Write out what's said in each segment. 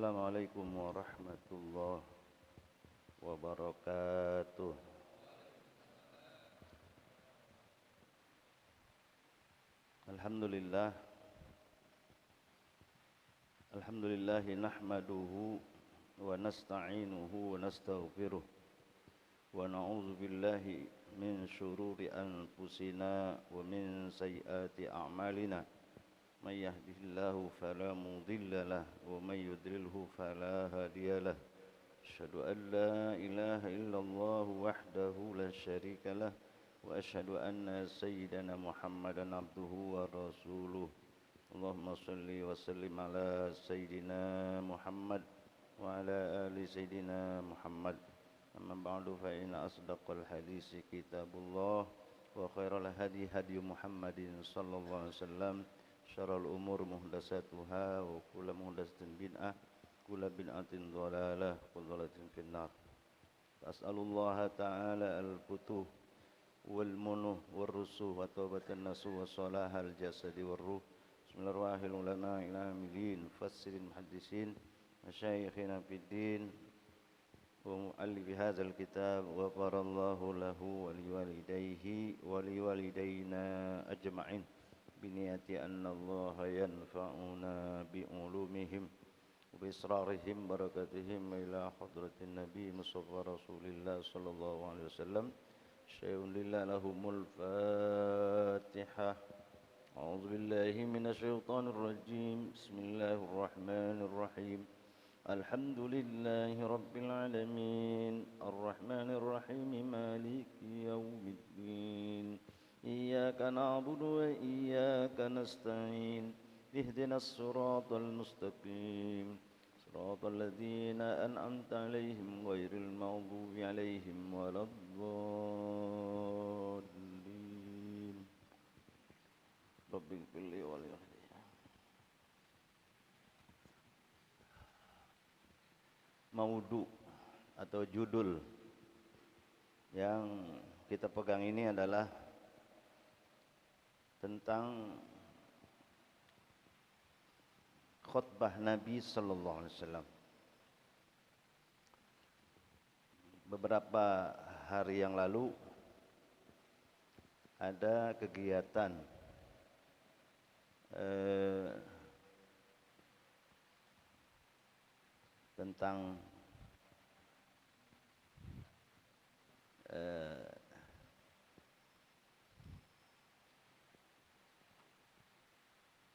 Assalamualaikum warahmatullahi wabarakatuh. Alhamdulillah. Alhamdulillahi nahmaduhu wa nasta'inuhu wa nastaghfiruh wa na'udzu billahi min syururi anfusina wa min sayyiati a'malina. Man yahdihillahu fala mudilla lahu wa man yudlilhu fala hadiya lahu. Asyhadu an la ilaha illallah wahdahu la syarika lah wa asyhadu anna sayyidana Muhammadan abduhu wa rasuluh. Allahumma salli wa sallim ala sayyidina Muhammad wa ala ali sayyidina Muhammad. Amma ba'du fa inna asdaqal hadisi kitabullah wa khairal hadi hadi Muhammadin sallallahu alaihi wasallam. Syarrul umur muhdatsatuha wa kullu muhdatsatin bid'ah, kullu bid'atin dhalalah, kullu dhalalatin finnar. As'alullaha ta'ala al-futuh wal munuh wal rusuh wa taubatan nasuh wa salahal jasadi wal ruh. Bismillahirrahmanirrahim. Ulama'il amilin, mufassirin, muhaddisin, masyayikhina fid din wa mu'allifi hadzal kitab wa farallahu lahu wa liwalidayhi wa liwalidayna ajma'in. Biniyati anna Allah yanfa'una bi'ulumihim wa bisrarihim barakatihim ila hadratin Nabi Mustafa Rasulillah sallallahu alaihi wasallam. Syai'un lillah lahumul Fatihah. A'udzu billahi minasy syaithanir rajim. Bismillahirrahmanirrahim. Alhamdulillahi rabbil alamin. Arrahmanir rahim. Maliki yaumiddin. إياك نعبد وإياك نستعين اهدنا الصراط المستقيم صراط الذين أنعمت عليهم غير المغضوب عليهم ولا الضالين رب اغفر لي ولوالدي. Maudu atau judul yang kita pegang ini adalah tentang khutbah Nabi sallallahu alaihi wasallam. Beberapa hari yang lalu ada kegiatan tentang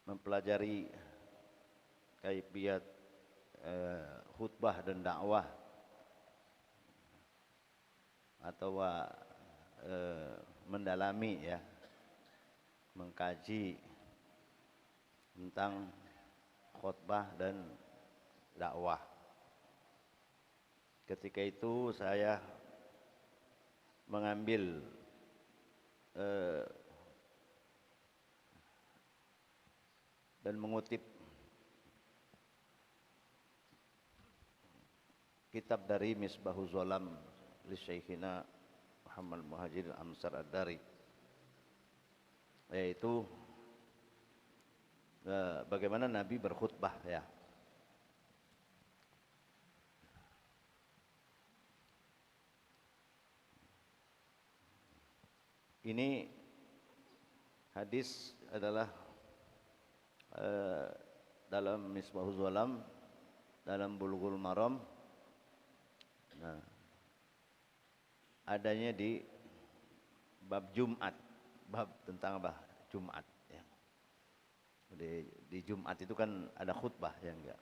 mempelajari kaifiat khutbah dan dakwah atau mendalami ya, mengkaji tentang khutbah dan dakwah. Ketika itu saya mengambil dan mengutip kitab dari Misbahuz Zalam li Syekhina Muhammad Muhajir Amsar Ad-Dari, yaitu bagaimana Nabi berkhutbah ya. Ini hadis adalah dalam Misbahuz Zalam, dalam Bulughul Maram. Nah, adanya di bab Jumat, bab tentang apa? Jumat ya. Di Jumat itu kan ada khutbah ya enggak?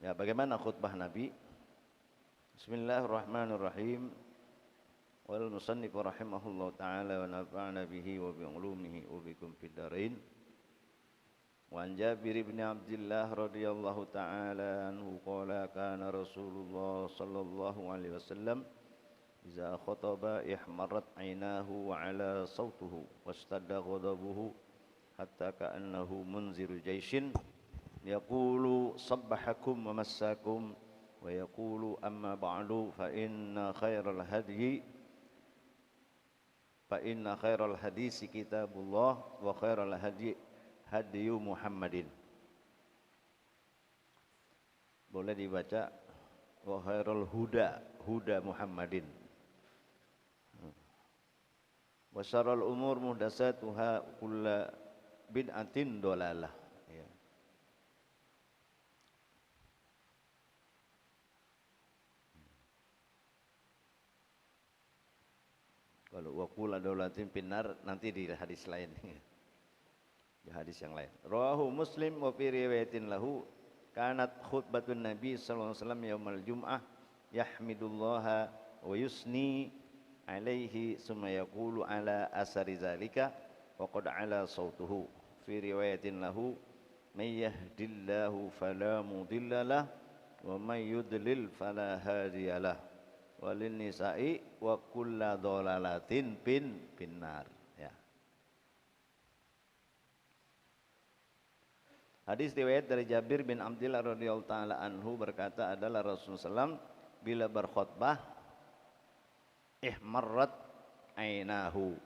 Ya, bagaimana khutbah Nabi? Bismillahirrahmanirrahim. Wal musannif rahimahullahu taala wa nafa'ana bihi wa bi ulumihi wa bikum fid darain. وعن جابر بن عبد الله رضي الله تعالى عنه قال كان رسول الله صلى الله عليه وسلم إذا خطب احمرت عيناه وعلى صوته واشتد غضبه حتى كأنه منذر جيش يقول صبحكم ومساكم ويقول أما بعد فإن خير الحديث كتاب الله وخير الهدي hadiyu Muhammadin. boleh dibaca wa khairul huda huda Muhammadin wa syarrul umur muhdatsatuha kullu bid'atin dolalah. Ya. Kalau waqul adolatin pinar nanti di hadis lain. Di hadis yang lain. Rawahu Muslim wa fi riwayatin lahu kanat khutbatun Nabi sallallahu alaihi wasallam yaumal jum'ah yahmidullaha wa yusni alaihi summa yaqulu ala asari zalika wa qad ala sautuhu. Fi riwayatin lahu may yahdillahu fala mudhillalah wa may yudlil fala hadiyalah. Walin nisa'i wa kulla dhalalatin finnar. Ya. Hadis riwayat dari Jabir bin Abdullah radhiyallahu taala anhu berkata adalah Rasulullah SAW bila berkhutbah ihmarrat ainahu,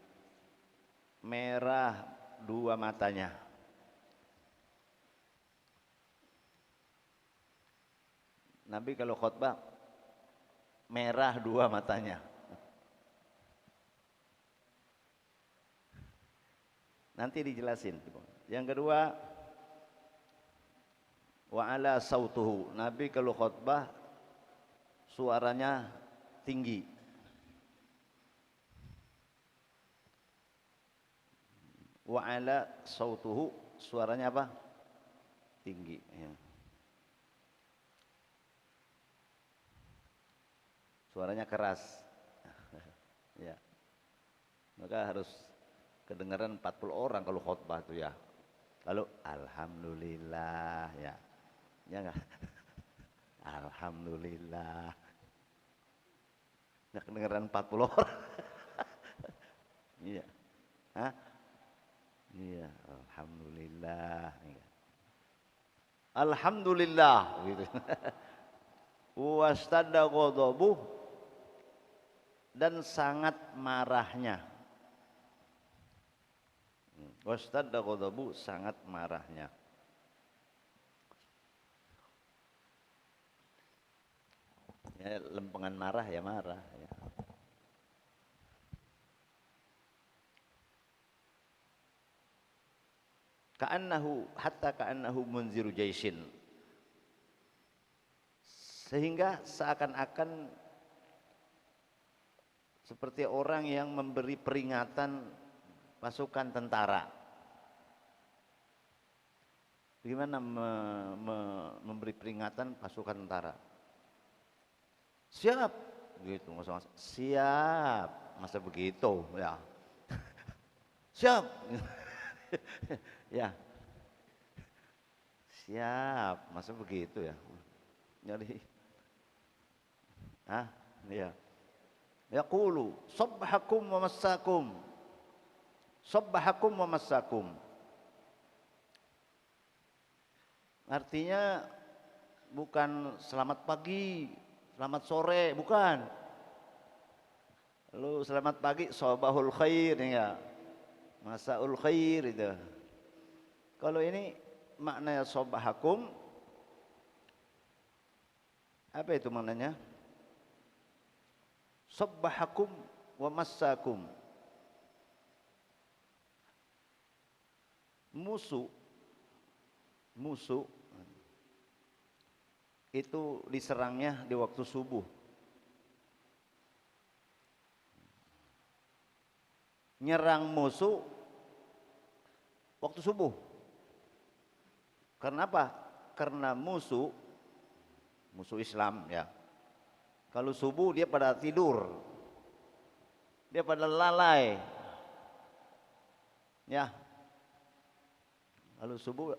merah dua matanya. Nabi kalau khutbah merah dua matanya. Nanti dijelasin. Yang kedua, wa ala sautuhu. Nabi kalau khutbah suaranya tinggi. Wa ala sautuhu, suaranya apa? Tinggi. Ya. Suaranya keras. Ya. Maka harus kedengaran 40 orang kalau khutbah itu ya. Lalu alhamdulillah ya. Ya enggak? Alhamdulillah. Enggak kedengaran 40 orang. Iya. Hah? Iya, alhamdulillah. Alhamdulillah gitu. Wastadda ghadabuh, dan sangat marahnya. Wastadda ghadabu, sangat marahnya. Ya, lempengan marah ya marah ya. Ka'annahu munziru jaisin, sehingga seakan-akan seperti orang yang memberi peringatan pasukan tentara. Bagaimana memberi peringatan pasukan tentara? Siap, gitu, masa siap, masa begitu ya. Siap. Ya. Siap, masa begitu ya. Jadi ya. Yaqulu sabbahakum wa massakum. Sabbahakum wa massakum. Artinya bukan selamat pagi, selamat sore, bukan. Lalu selamat pagi, sabahul khair ya. Masaul khair itu. Kalau ini maknanya sabbahakum, apa itu maknanya? Sabbahakum wa massakum. Musuh itu diserangnya di waktu subuh. Nyerang musuh waktu subuh. Karena apa? Karena musuh Islam ya. Kalau subuh dia pada tidur. Dia pada lalai. Ya. Lalu subuh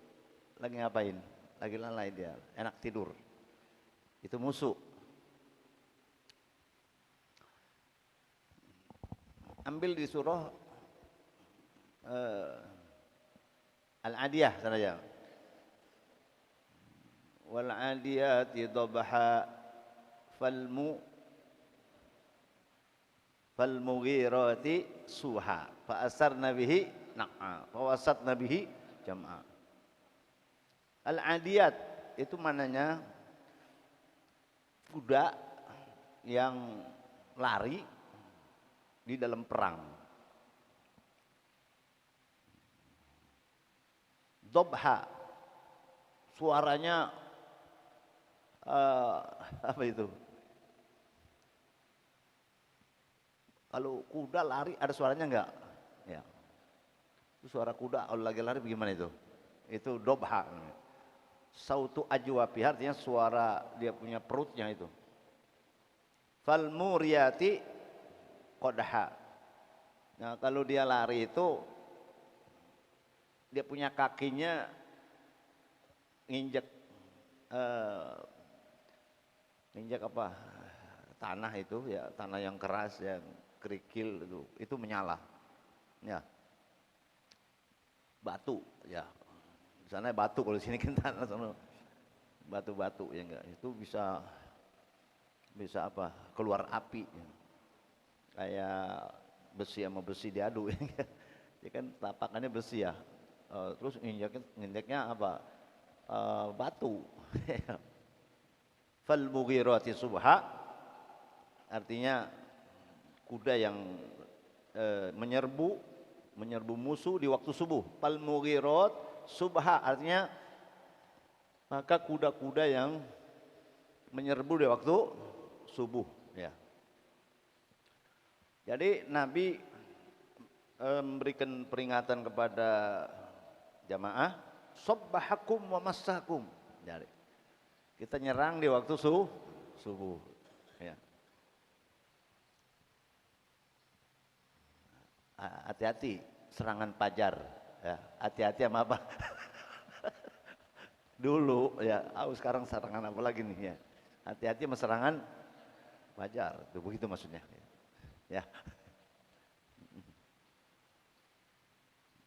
lagi ngapain? Lagi lalai dia, enak tidur. Itu musuh. Ambil di surah Al-Adiyah saja. Wal 'adiyati dhabha falmughirati suha fa asarna bihi naqa fa wasatna bihi jam'a. Al-adiyat itu mananya kuda yang lari di dalam perang. Dobha, suaranya apa itu? Kalau kuda lari ada suaranya enggak? Ya. Itu suara kuda kalau lagi lari bagaimana itu? Itu dobha. Sautu ajwafi, artinya suara dia punya perutnya itu. Fal muriyati qadha. Nah, kalau dia lari itu dia punya kakinya nginjek nginjek apa? Tanah itu ya, tanah yang keras yang kerikil itu menyala. Ya. Batu ya. Di sana batu, kalau di sini kan tanah sana batu-batu ya enggak. Itu bisa apa? Keluar api. Ya. Kayak besi sama besi diadu ya. Ya kan tapakannya besi ya. Terus nginjeknya apa? Batu. Fal mughirati subha, artinya kuda yang menyerbu musuh di waktu subuh. Fal mughirat subha, artinya maka kuda-kuda yang menyerbu di waktu subuh ya. Jadi Nabi memberikan peringatan kepada jamaah, sabbahakum wa massakum. Jadi kita nyerang di waktu subuh ya. Hati-hati serangan fajar ya. Hati-hati sama apa? Dulu ya, sekarang serangan apa lagi nih ya. Hati-hati sama serangan fajar. Itu begitu maksudnya. Ya.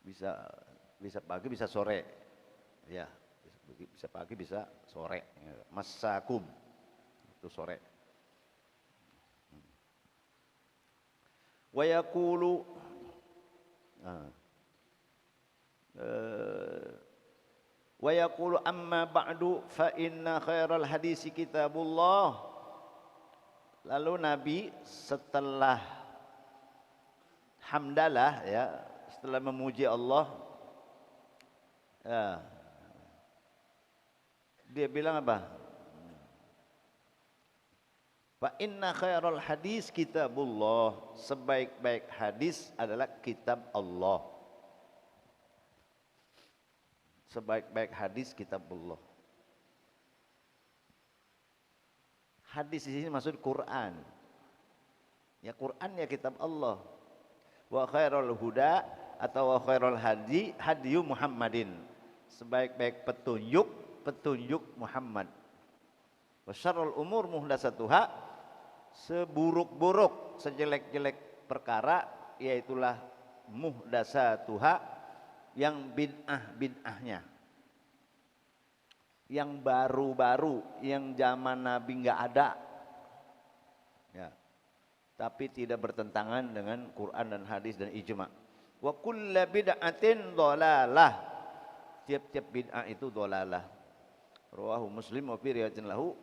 Bisa pagi bisa sore. Ya. Bisa pagi bisa sore. Masakum. Itu sore. Wa yaqulu wa yaqulu amma ba'du fa inna khairal hadisi kitabullah. Lalu Nabi setelah hamdalah ya, setelah memuji Allah ya, dia bilang apa? Fa inna khairal hadis kitabullah, sebaik-baik hadis adalah kitab Allah. Sebaik-baik hadis kitabullah. Hadis di sini maksud Quran. Ya Quran ya kitab Allah. Wa khairul huda atau wa khairul hadi hadiyu Muhammadin. Sebaik-baik petunjuk Muhammad. Wa syarrul umur muhdatsatuha, seburuk-buruk sejelek-jelek perkara yaitulah muhdatsatuha, yang bid'ahnya, yang baru-baru, yang zaman Nabi enggak ada ya, tapi tidak bertentangan dengan Quran dan hadis dan ijma. Wa kullu bid'atin dhalalah, tiap-tiap bid'ah itu dhalalah. Rawahu Muslim wa fi riwayatin lahu,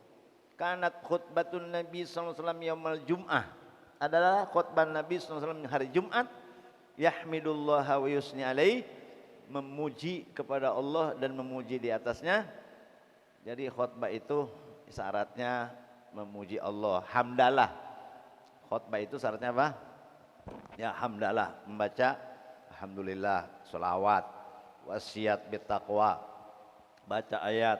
kanat khutbatun Nabi sallallahu alaihi wasallam yaumal jum'ah, adalah khutbah Nabi sallallahu alaihi wasallam hari Jumat, yahmidullaha wa yusni alaihi, memuji kepada Allah dan memuji di atasnya. Jadi khutbah itu syaratnya memuji Allah, hamdalah. Khutbah itu syaratnya apa? Ya hamdalah, membaca alhamdulillah, sholawat, wasiat bittaqwa, baca ayat.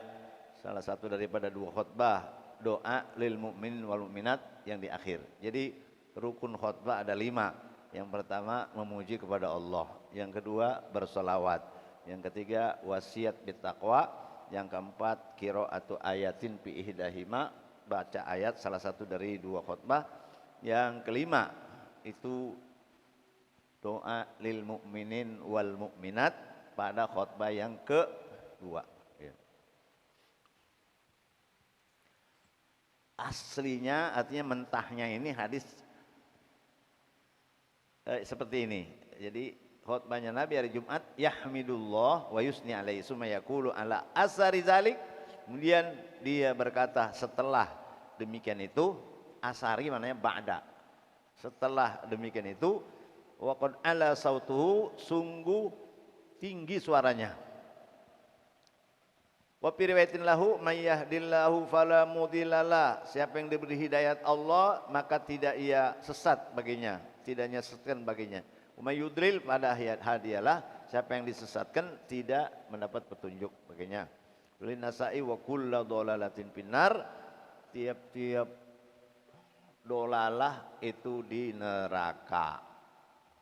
Salah satu daripada dua khutbah, doa lil mu'minin wal mu'minat yang di akhir. Jadi rukun khutbah ada 5. Yang pertama memuji kepada Allah, yang kedua bersolawat, yang ketiga wasiat bittaqwa, yang keempat qiraatu ayatin fi ihdahima, baca ayat salah satu dari 2 khutbah, yang kelima itu doa lil mu'minin wal mu'minat pada khutbah yang kedua. Aslinya artinya mentahnya ini hadis seperti ini. Jadi khutbahnya Nabi hari Jumat, yahmidullah wa yusni alaihi summa yaqulu ala asari zalik, kemudian dia berkata setelah demikian itu, asari maknanya ba'da. Setelah demikian itu, waqad ala sautuhu, sungguh tinggi suaranya. Wa fi riwayatin lahu may yahdillahu fala mudhillalah, siapa yang diberi hidayat Allah maka tidak ia sesat baginya, tidaknya sesatkan baginya. Wa may yudlil pada hadiyalah, siapa yang disesatkan tidak mendapat petunjuk baginya. Lin nasai wa kullu dhalalatin finnar, tiap-tiap dolalah itu di neraka.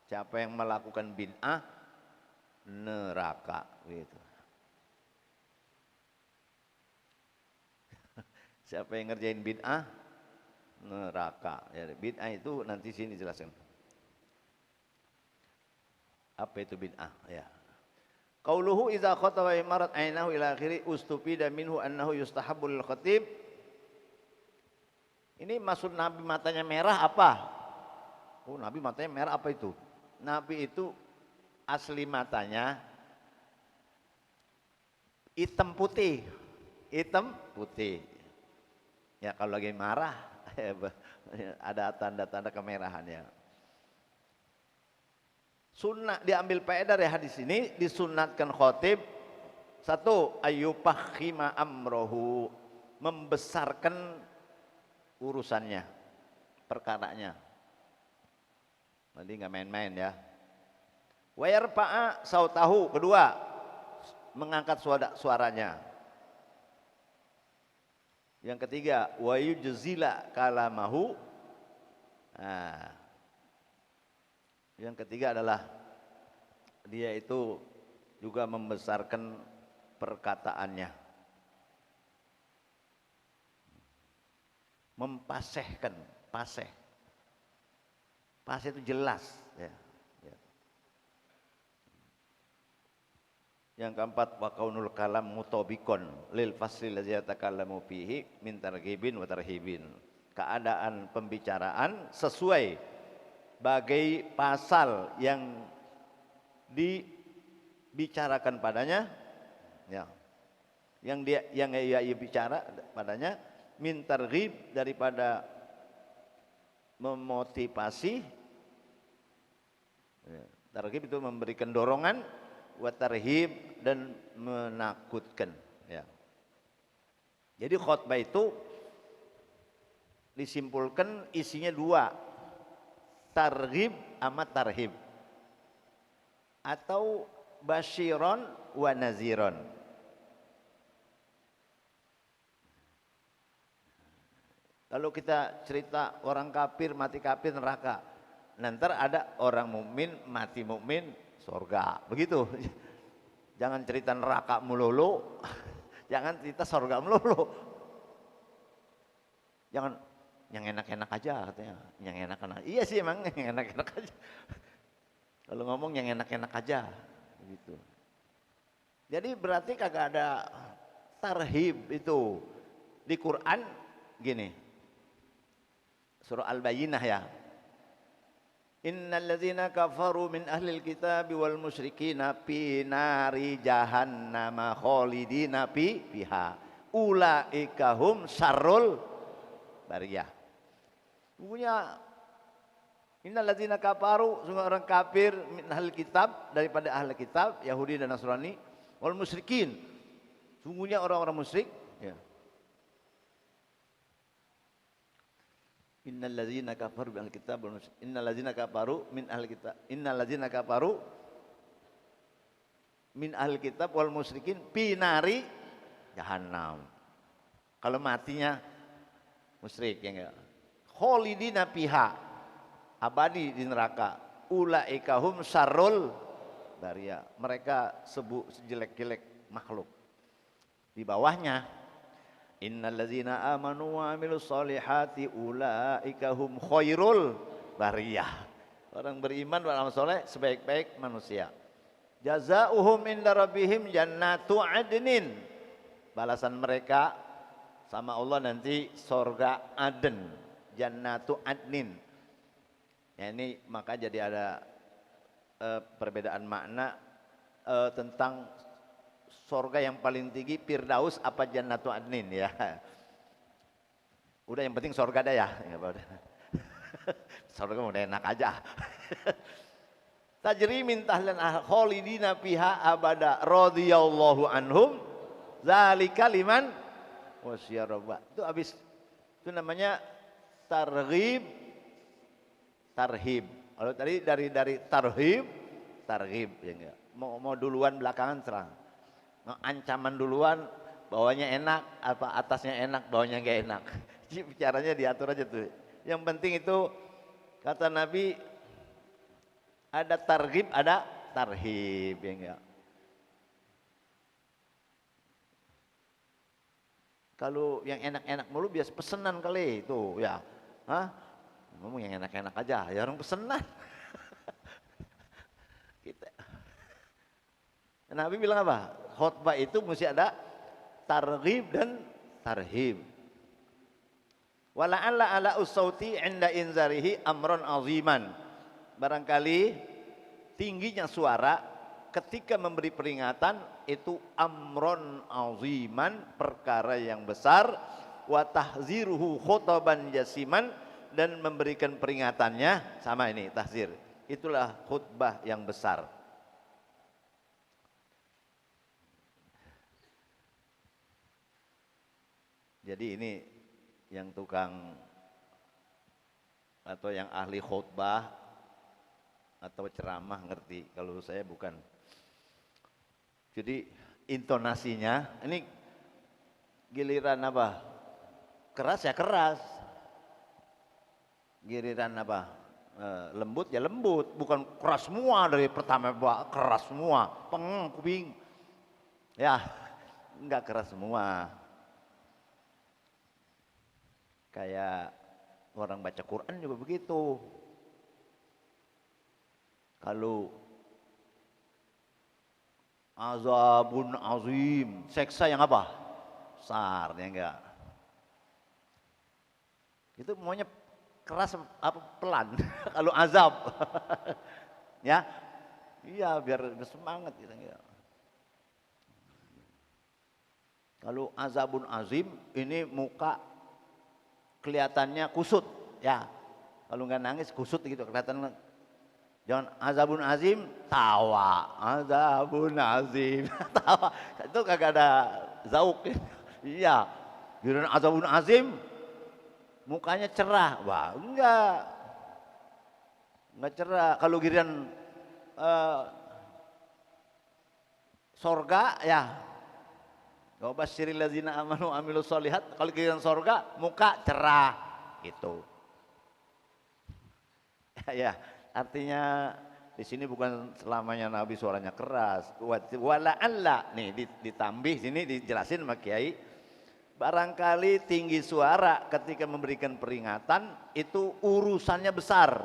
Siapa yang melakukan bid'ah, neraka gitu. Siapa yang ngerjain bid'ah, neraka. Ya, bid'ah itu nanti sini jelaskan. Apa itu bid'ah? Ya. Qauluhu idza khataba imarat ainahu ila akhiri ustufida minhu annahu yustahabbu lil khatib. Ini maksud Nabi matanya merah apa? Oh, Nabi matanya merah apa itu? Nabi itu asli matanya hitam putih. Hitam putih. Ya kalau lagi marah ada tanda-tanda kemerahannya. Sunnah diambil faedah dari hadis ini, disunatkan khotib satu, ayyufakhima amrohu, membesarkan urusannya, perkaranya. Nanti nggak main-main ya. Wa yarfa'a sautahu, kedua, mengangkat suaranya. Yang ketiga, wa yujzila kalamahu. Nah, yang ketiga adalah dia itu juga membesarkan perkataannya. Mempasehkan, paseh. Paseh itu jelas. Ya. Yang keempat, wa kaunul kalam mutabikon lil fasli ladzi yatakallamu fihi min targhibin wa tarhibin. Keadaan pembicaraan sesuai bagai pasal yang dibicarakan padanya, ya. Yang ia bicara padanya, min targhib, daripada memotivasi. Ya. Targhib itu memberikan dorongan, wa tarhib, dan menakutkan, ya. Jadi khutbah itu disimpulkan isinya dua, targhib sama tarhib, atau basyiron wa naziron. Kalau kita cerita orang kafir mati kafir neraka, nanti ada orang mukmin mati mukmin surga, begitu. Jangan cerita neraka melulu, jangan cerita surga melulu. Jangan yang enak-enak aja katanya, yang enak-enak. Iya sih emang yang enak-enak aja. Kalau ngomong yang enak-enak aja, gitu. Jadi berarti kagak ada tarhib itu di Quran. Gini, surah Al-Bayyinah ya. Innal ladzina kafaru min ahlil kitab wal musyrikina fi nari jahannam khalidina fiha ulaika hum syarrul bariyah. Punya innal ladzina kafaru, sungguh orang kafir, min ahlil kitab, daripada ahli kitab Yahudi dan Nasrani, wal musyrikin, sungguhnya orang-orang musyrik, ya. Innal ladzina kafaru min ahli kitab wal musyrikin, innal ladzina kafaru min ahli kitab, innal ladzina kafaru min ahli kitab wal musyrikin fi nari jahannam. Kalau matinya musyrik, ya enggak, khalidina fiha, abadi di neraka, ulaika hum syarrul bariyah, mereka sejelek-jelek makhluk. Di bawahnya, innal ladzina amanu wa amilus solihati ulaika hum khairul bariyah, orang beriman beramal soleh sebaik-baik manusia. Jazaohum inda rabbihim jannatu adnin, balasan mereka sama Allah nanti surga Aden, jannatu adnin. Ya, ini maka jadi ada perbedaan makna tentang surga yang paling tinggi Firdaus apa jannatu adnin, ya. Udah yang penting surga dah ya. Surga udah enak aja. Tajri min tahlan khalidina fiha abada radhiyallahu anhum zalika liman wasyaraba. Itu habis, itu namanya targhib tarhib. Kalau tadi dari targhib ya enggak. Mau duluan belakangan serang. Mau ancaman duluan, bawahnya enak, apa atasnya enak, bawahnya enggak enak. Bicaranya diatur aja tuh. Yang penting itu kata Nabi ada targhib, ada tarhib ya enggak. Kalau yang enak-enak mulu biasa pesenan kali itu ya. Hah? Ngomong yang enak-enak aja, ya orang pesenan. Kita. Nabi bilang apa? Khutbah itu mesti ada targhib dan tarhib. Wala'alla ala usauti inda inzarihi amron aziman. Barangkali tingginya suara ketika memberi peringatan itu amron aziman, perkara yang besar, wa tahziruhu khutaban jasiman, dan memberikan peringatannya sama ini tahzir. Itulah khutbah yang besar. Jadi ini yang tukang atau yang ahli khutbah atau ceramah ngerti, kalau saya bukan. Jadi intonasinya ini giliran apa? Keras ya keras. Giliran apa? Lembut ya lembut, bukan keras semua dari pertama keras semua. Kuping. Ya, enggak keras semua. Kayak orang baca Quran juga begitu. Kalau azabun azim, seksa yang apa? Besar, ya enggak? Itu maunya keras apa pelan? Kalau azab. Ya. Iya, biar bersemangat gitu ya. Kalau azabun azim ini muka kelihatannya kusut, ya. Kalau nggak nangis kusut gitu kelihatan. Jangan azabun azim tawa, azabun azim tawa. Itu kagak ada zauk. Iya. Giliran azabun azim mukanya cerah. Wah, enggak cerah. Kalau giliran sorga ya. Wa basyiril ladzina amanu amilus sholihat, kalau giliran sorga muka cerah gitu. Ya, artinya di sini bukan selamanya Nabi suaranya keras. Wala'alla nih ditambih sini dijelasin sama Kiai. Barangkali tinggi suara ketika memberikan peringatan itu urusannya besar.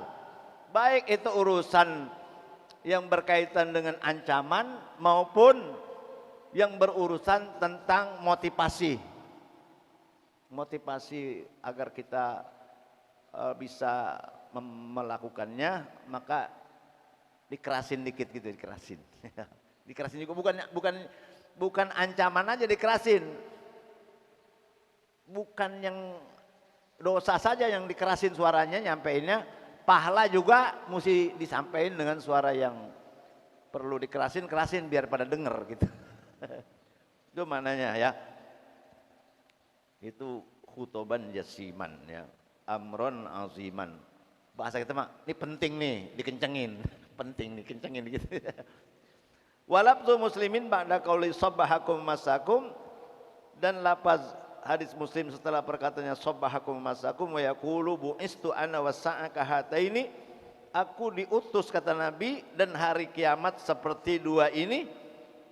Baik itu urusan yang berkaitan dengan ancaman maupun yang berurusan tentang motivasi. Motivasi agar kita bisa melakukannya, maka dikerasin dikit gitu, dikerasin. Dikerasin juga bukan ancaman aja dikerasin. Bukan yang dosa saja yang dikerasin suaranya nyampeinnya, pahala juga mesti disampaikan dengan suara yang perlu dikerasin biar pada denger gitu. Itu mananya ya. Itu khutoban jasiman ya. Amron aziman. Bahasa kita mah ini penting nih dikencengin. Penting nih kencengin gitu. Walabtu muslimin ba'da qauli sabbahakum masakum, dan lafaz hadis Muslim setelah perkataannya sabbahakum masakum wa yaqulu bu'istu ana wasa'aka hataini, aku diutus kata Nabi dan hari kiamat seperti dua ini.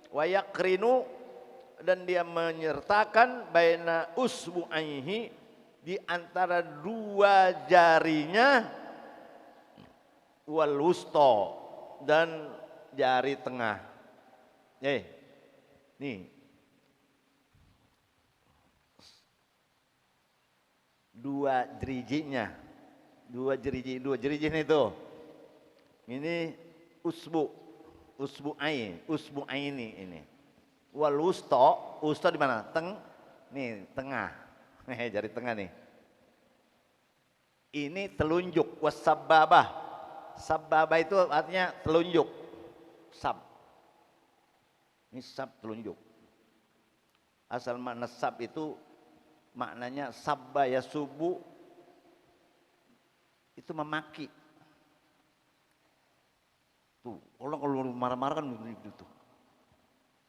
Wa yakrinu, dan dia menyertakan baina usbu'aihi, di antara dua jarinya, wal wusta, dan jari tengah. Nih dua jerijinya, dua jeriji itu. Ini usbu'aini ini. Wal wusta di mana? Nih tengah. Jari tengah nih. Ini telunjuk, wasababah. Sababah itu artinya telunjuk. Sab. Ini sab telunjuk. Asal makna sab itu maknanya sabba yasubu, itu memaki. Tuh, orang kalau marah-marah kan begitu tuh.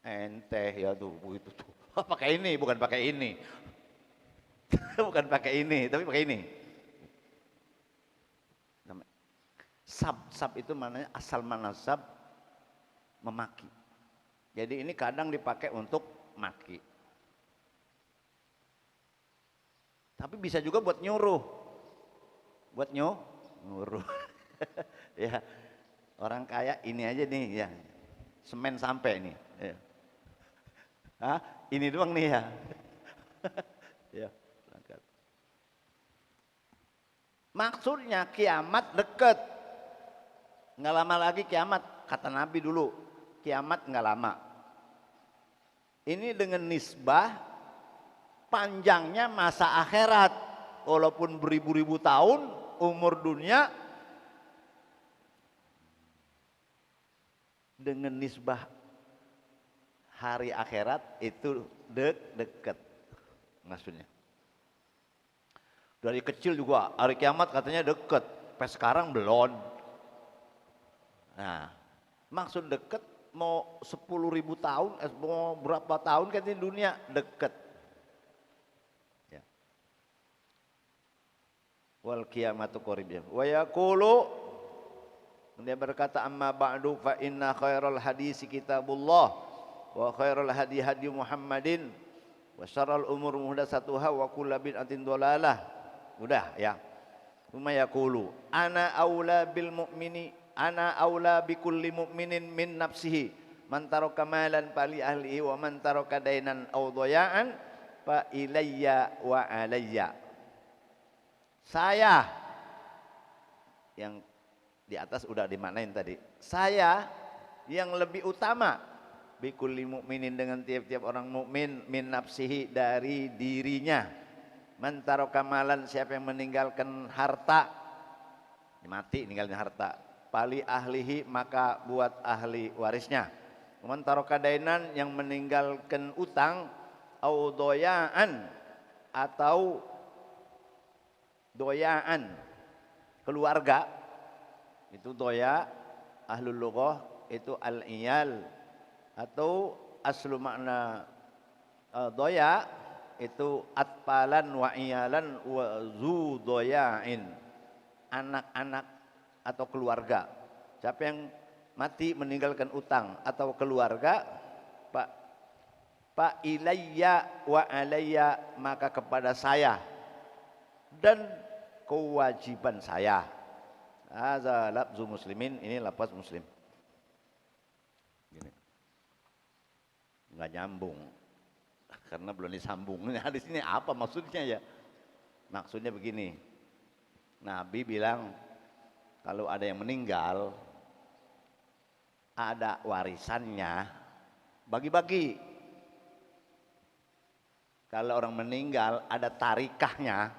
Ente ya tuh, begitu tuh. Pakai ini, bukan pakai ini. Bukan pakai ini, tapi pakai ini. Sab itu maknanya asal mana sab, memaki. Jadi ini kadang dipakai untuk maki. Tapi bisa juga buat nyuruh. Buat nyuruh. Ya. Orang kaya ini aja nih ya. Semen sampai nih. Ya. Hah? Ini doang nih ya. Ya, berangkat. Maksudnya kiamat dekat. Nggak lama lagi kiamat, kata Nabi dulu, kiamat nggak lama. Ini dengan nisbah panjangnya masa akhirat, walaupun beribu-ribu tahun umur dunia, dengan nisbah hari akhirat itu dekat maksudnya. Dari kecil juga hari kiamat katanya dekat, sampai sekarang belum. Nah, maksud dekat mau 10.000 tahun, mau berapa tahun katanya dunia dekat. Ya. Wal qiyamatu qarib. Wa yaqulu, dia berkata amma ba'du fa inna khairal hadisi kitabullah wa khairal hadi hadi Muhammadin wa syarrul umur muhdatsatuha wa kullu bid'atin dhalalah. Udah ya. Cuma yaqulu ana aula bil mu'mini ana aula bi kulli mu'minin min nafsihi man taraka malan fali ahlihi wa man taraka dainan aw dhaya'an fa ilayya wa alayya. Saya yang di atas udah dimanain tadi. Saya yang lebih utama bi kulli mu'minin dengan tiap-tiap orang mukmin min nafsihi dari dirinya. Man taraka malan, siapa yang meninggalkan harta, mati ninggalin harta. Pali ahlihi, maka buat ahli warisnya. Man taraka dainan, yang meninggalkan utang, au doyaan, atau doyaan keluarga. Itu doya, ahlul lughah itu al-iyal, atau aslu makna doya itu atpalan wa iyalan wa zu doyain, anak-anak atau keluarga. Siapa yang mati meninggalkan utang atau keluarga, Pak ilayya wa alayya, maka kepada saya dan kewajiban saya. Hadza lafzu muslimin, ini lafaz muslim. Gini. Enggak nyambung karena belum disambung. Hadis ini apa maksudnya ya? Maksudnya begini. Nabi bilang kalau ada yang meninggal, ada warisannya, bagi-bagi. Kalau orang meninggal ada tarikahnya,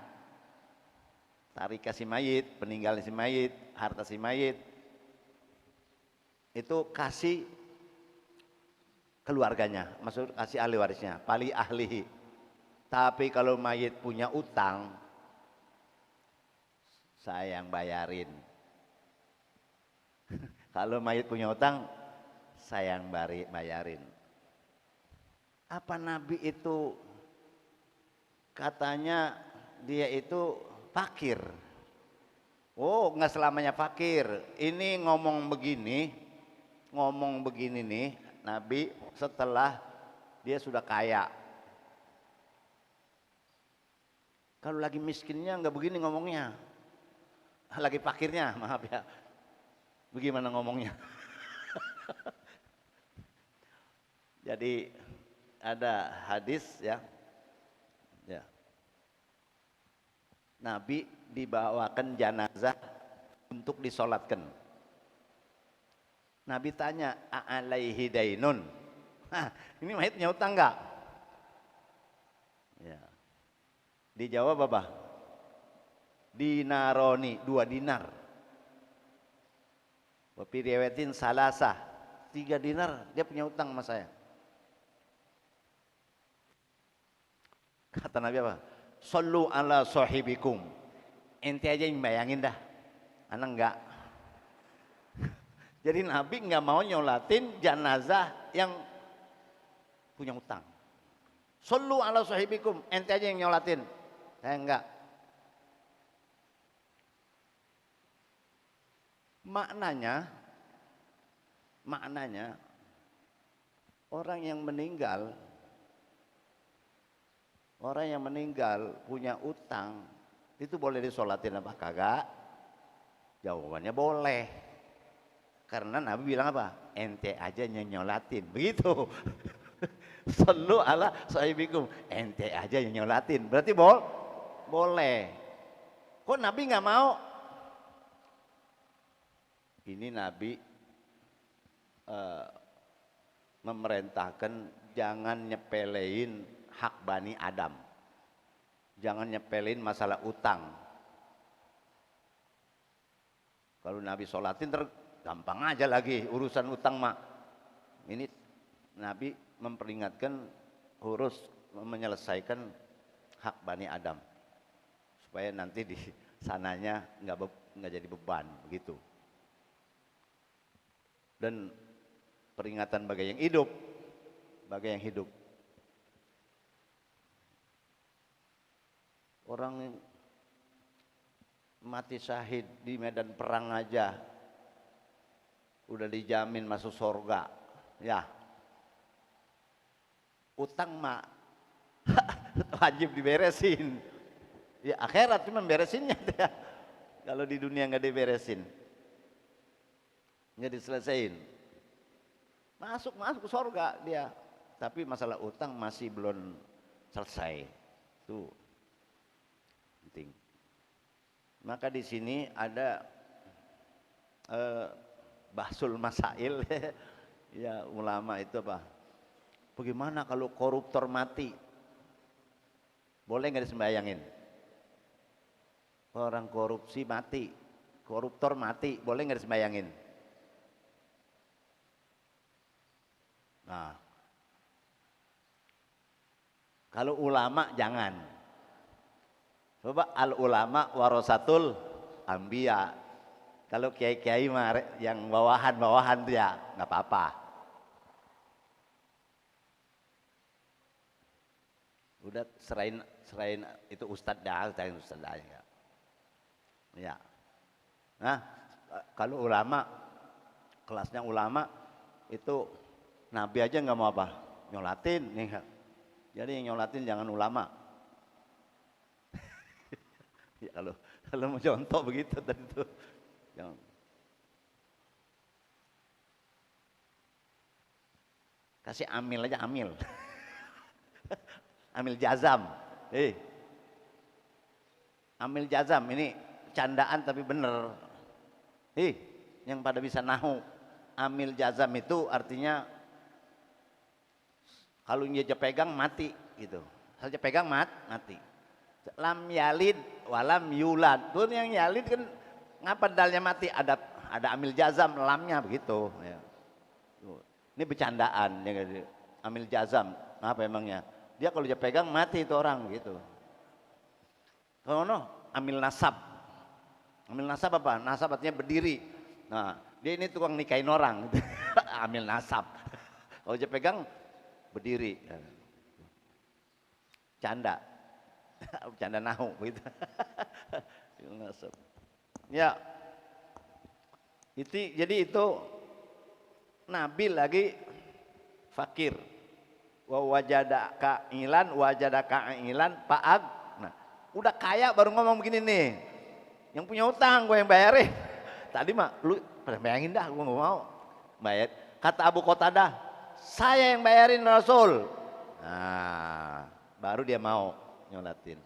tarikah si mayit, peninggalan si mayit, harta si mayit, itu kasih keluarganya, maksud kasih ahli warisnya, pali ahlihi. Tapi kalau mayit punya utang, saya yang bayarin. Kalau mayit punya utang, saya yang bayarin. Apa Nabi itu katanya dia itu fakir? Oh, nggak selamanya fakir. Ini ngomong begini nih Nabi setelah dia sudah kaya. Kalau lagi miskinnya nggak begini ngomongnya, lagi fakirnya maaf ya, bagaimana ngomongnya? Jadi ada hadis ya, Nabi dibawakan jenazah untuk disolatkan. Nabi tanya, a'alaihi dainun. Ini mayit punya utang enggak? Ya. Dijawab apa? dinaroni, 2 dinar. Wa fi riwayatin salasah, 3 dinar dia punya utang sama saya. Kata Nabi apa? Sallu ala sahibikum. Ente aja yang bayangin dah. Anak enggak. Jadi Nabi enggak mau nyolatin jenazah yang punya utang. Sallu ala sahibikum. Ente aja yang nyolatin. Saya enggak. Maknanya orang yang meninggal punya utang itu boleh disolatin apa kagak? Jawabannya boleh. Karena Nabi bilang apa? Ente aja yang nyolatin. Begitu. Sallu ala sahibikum. Ente aja yang nyolatin. Berarti boleh. Kok Nabi nggak mau? Ini Nabi memerintahkan jangan nyepelein hak Bani Adam. Jangan nyepelein masalah utang. Kalau Nabi sholatin gampang aja lagi urusan utang mah. Ini Nabi memperingatkan harus menyelesaikan hak Bani Adam. Supaya nanti di sananya nggak jadi beban begitu. Dan peringatan bagi yang hidup. Orang mati syahid di medan perang aja udah dijamin masuk surga. Ya. Utang mah wajib diberesin. Ya akhirat cuma beresinnya ya. Kalau di dunia nggak diberesin. Nggak diselesain. Masuk ke surga dia. Tapi masalah utang masih belum selesai. Itu penting. Maka di sini ada bahsul masail ya ulama itu apa? Bagaimana kalau koruptor mati? Boleh nggak disembayangin? Orang korupsi mati, koruptor mati, boleh nggak disembayangin? Nah, kalau ulama jangan. Coba al ulama warasatul anbiya. Kalau kiai-kiai yang bawahan dia nggak apa-apa. Udah serain itu ustadz aja. Ya. Nah, kalau ulama kelasnya ulama itu Nabi aja nggak mau apa nyolatin nih. Jadi yang nyolatin jangan ulama. Ya, kalau mau contoh begitu tadi itu jangan. Kasih amil aja amil. Amil jazam. Amil jazam ini candaan tapi bener. Yang pada bisa nahu. Amil jazam itu artinya kalau dia pegang mati gitu. Saja pegang mati. Lam yalid walam yulad. Tuh yang yalid kan ngapa dalnya mati ada amil jazam lamnya begitu ya. Ini bercandaan ya, amil jazam apa emangnya? Dia kalau dia pegang mati itu orang gitu. Kalau amil nasab. Amil nasab apa? Nasab artinya berdiri. Nah, dia ini tukang nikahin orang. Amil nasab. Kalau dia pegang berdiri. Canda. Canda nahu gitu. Ya. Jadi itu Nabi lagi fakir. Wajadaka ilan paag. Nah, udah kaya baru ngomong begini nih. Yang punya utang gue yang bayarin. Tadi mah lu bayangin dah gue nggak mau bayar. Kata Abu Qatadah, saya yang bayarin Rasul. Nah, baru dia mau nyolatin.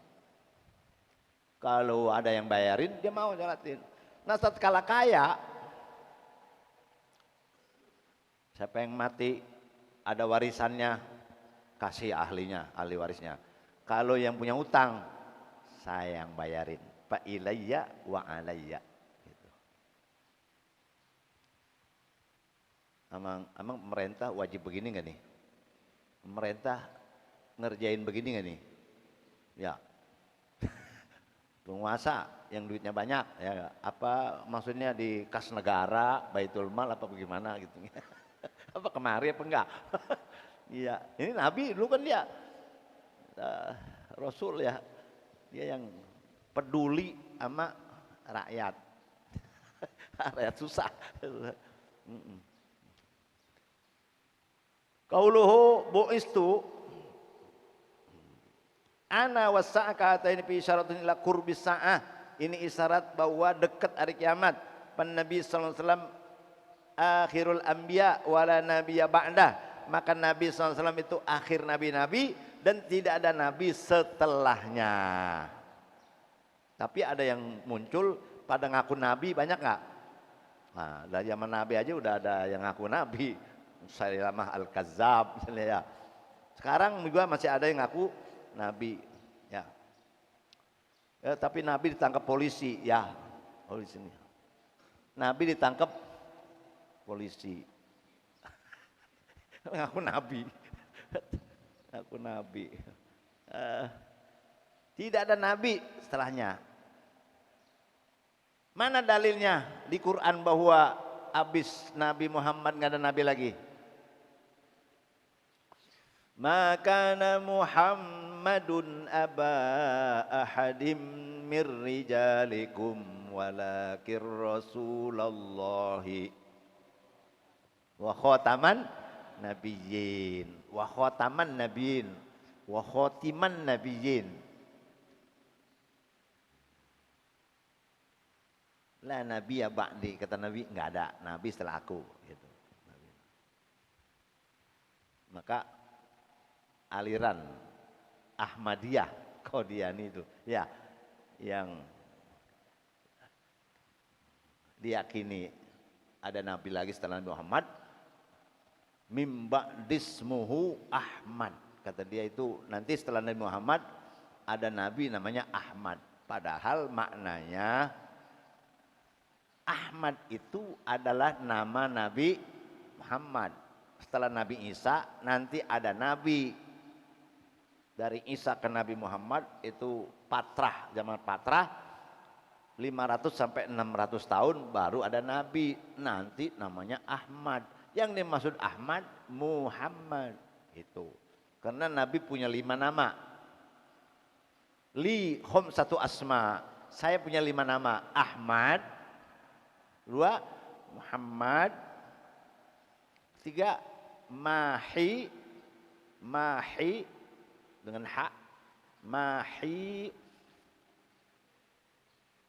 Kalau ada yang bayarin dia mau nyolatin. Nah, tatkala kaya, siapa yang mati ada warisannya, kasih ahlinya, ahli warisnya. Kalau yang punya utang, saya yang bayarin. fa ilayya wa alayya. Gitu. Amang pemerintah wajib begini nggak nih? Pemerintah ngerjain begini nggak nih? Ya. Penguasa yang duitnya banyak, ya apa maksudnya di kas negara, baitul mal apa bagaimana gitu. Apa kemari apa enggak? Iya, ini Nabi dulu kan dia Rasul ya, dia yang peduli sama rakyat, rakyat susah. Qauluhu bu'istu ana wasa'aka ataini fi isyaratun ila qurbis sa'ah. Ini isyarat bahwa dekat hari kiamat. Pan Nabi sallallahu alaihi wasallam akhirul anbiya wala nabiyya ba'dah. Maka Nabi sallallahu alaihi wasallam itu akhir nabi-nabi dan tidak ada nabi setelahnya. Tapi ada yang muncul pada ngaku nabi banyak nggak? Nah, dari zaman Nabi aja udah ada yang ngaku nabi. Sailamah al-Kazzab misalnya ya. Sekarang juga masih ada yang ngaku nabi ya. Tapi Nabi ditangkap polisi ya. Polisi ini. Nabi ditangkap polisi. Ngaku nabi. Ngaku nabi. Tidak ada nabi setelahnya. Mana dalilnya di Quran bahwa habis Nabi Muhammad nggak ada nabi lagi? Maka Muhammadun aba ahadim mir rijalikum walakin rasulallahi wa khataman nabiyyin wa khataman nabiyyin wa khatiman nabiyyin. La nabi ya ba'di, kata Nabi enggak ada nabi setelah aku gitu. Maka aliran Ahmadiyah Qadiani itu ya yang diyakini ada nabi lagi setelah Nabi Muhammad, mimba dismuhu Ahmad, kata dia itu nanti setelah Nabi Muhammad ada nabi namanya Ahmad, padahal maknanya Ahmad itu adalah nama Nabi Muhammad. Setelah Nabi Isa nanti ada nabi. Dari Isa ke Nabi Muhammad itu patrah, zaman patrah 500 sampai 600 tahun baru ada nabi. Nanti namanya Ahmad. Yang dimaksud Ahmad Muhammad itu. Karena Nabi punya 5 nama. Li khamsatu asma. Saya punya 5 nama. Ahmad, 2 Muhammad, 3 Mahi, Mahi dengan hak, Mahi.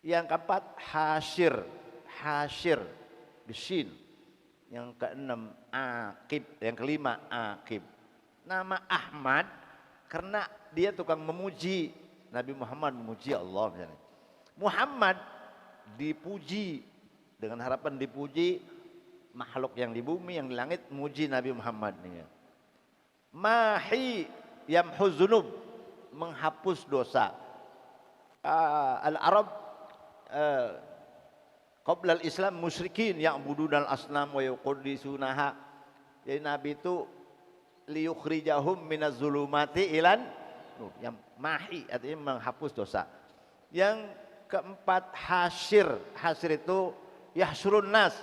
Yang keempat Hasyir, Hasyir bisin. Yang keenam Aqib, yang kelima Aqib. Nama Ahmad karena dia tukang memuji Nabi Muhammad, memuji Allah misalnya. Muhammad dipuji dengan harapan dipuji makhluk yang di bumi, yang di langit muji Nabi Muhammad. Mahi yamhuzunub, menghapus dosa. Al-Arab qabla al-Islam musyrikin ya'budunal asnam wa yuqaddisunaha. Jadi Nabi itu liyukhrijahum minaz zulumati ilan nur. Yang mahi artinya menghapus dosa. Yang keempat Hasyir, Hasyir itu yahsyurun nas,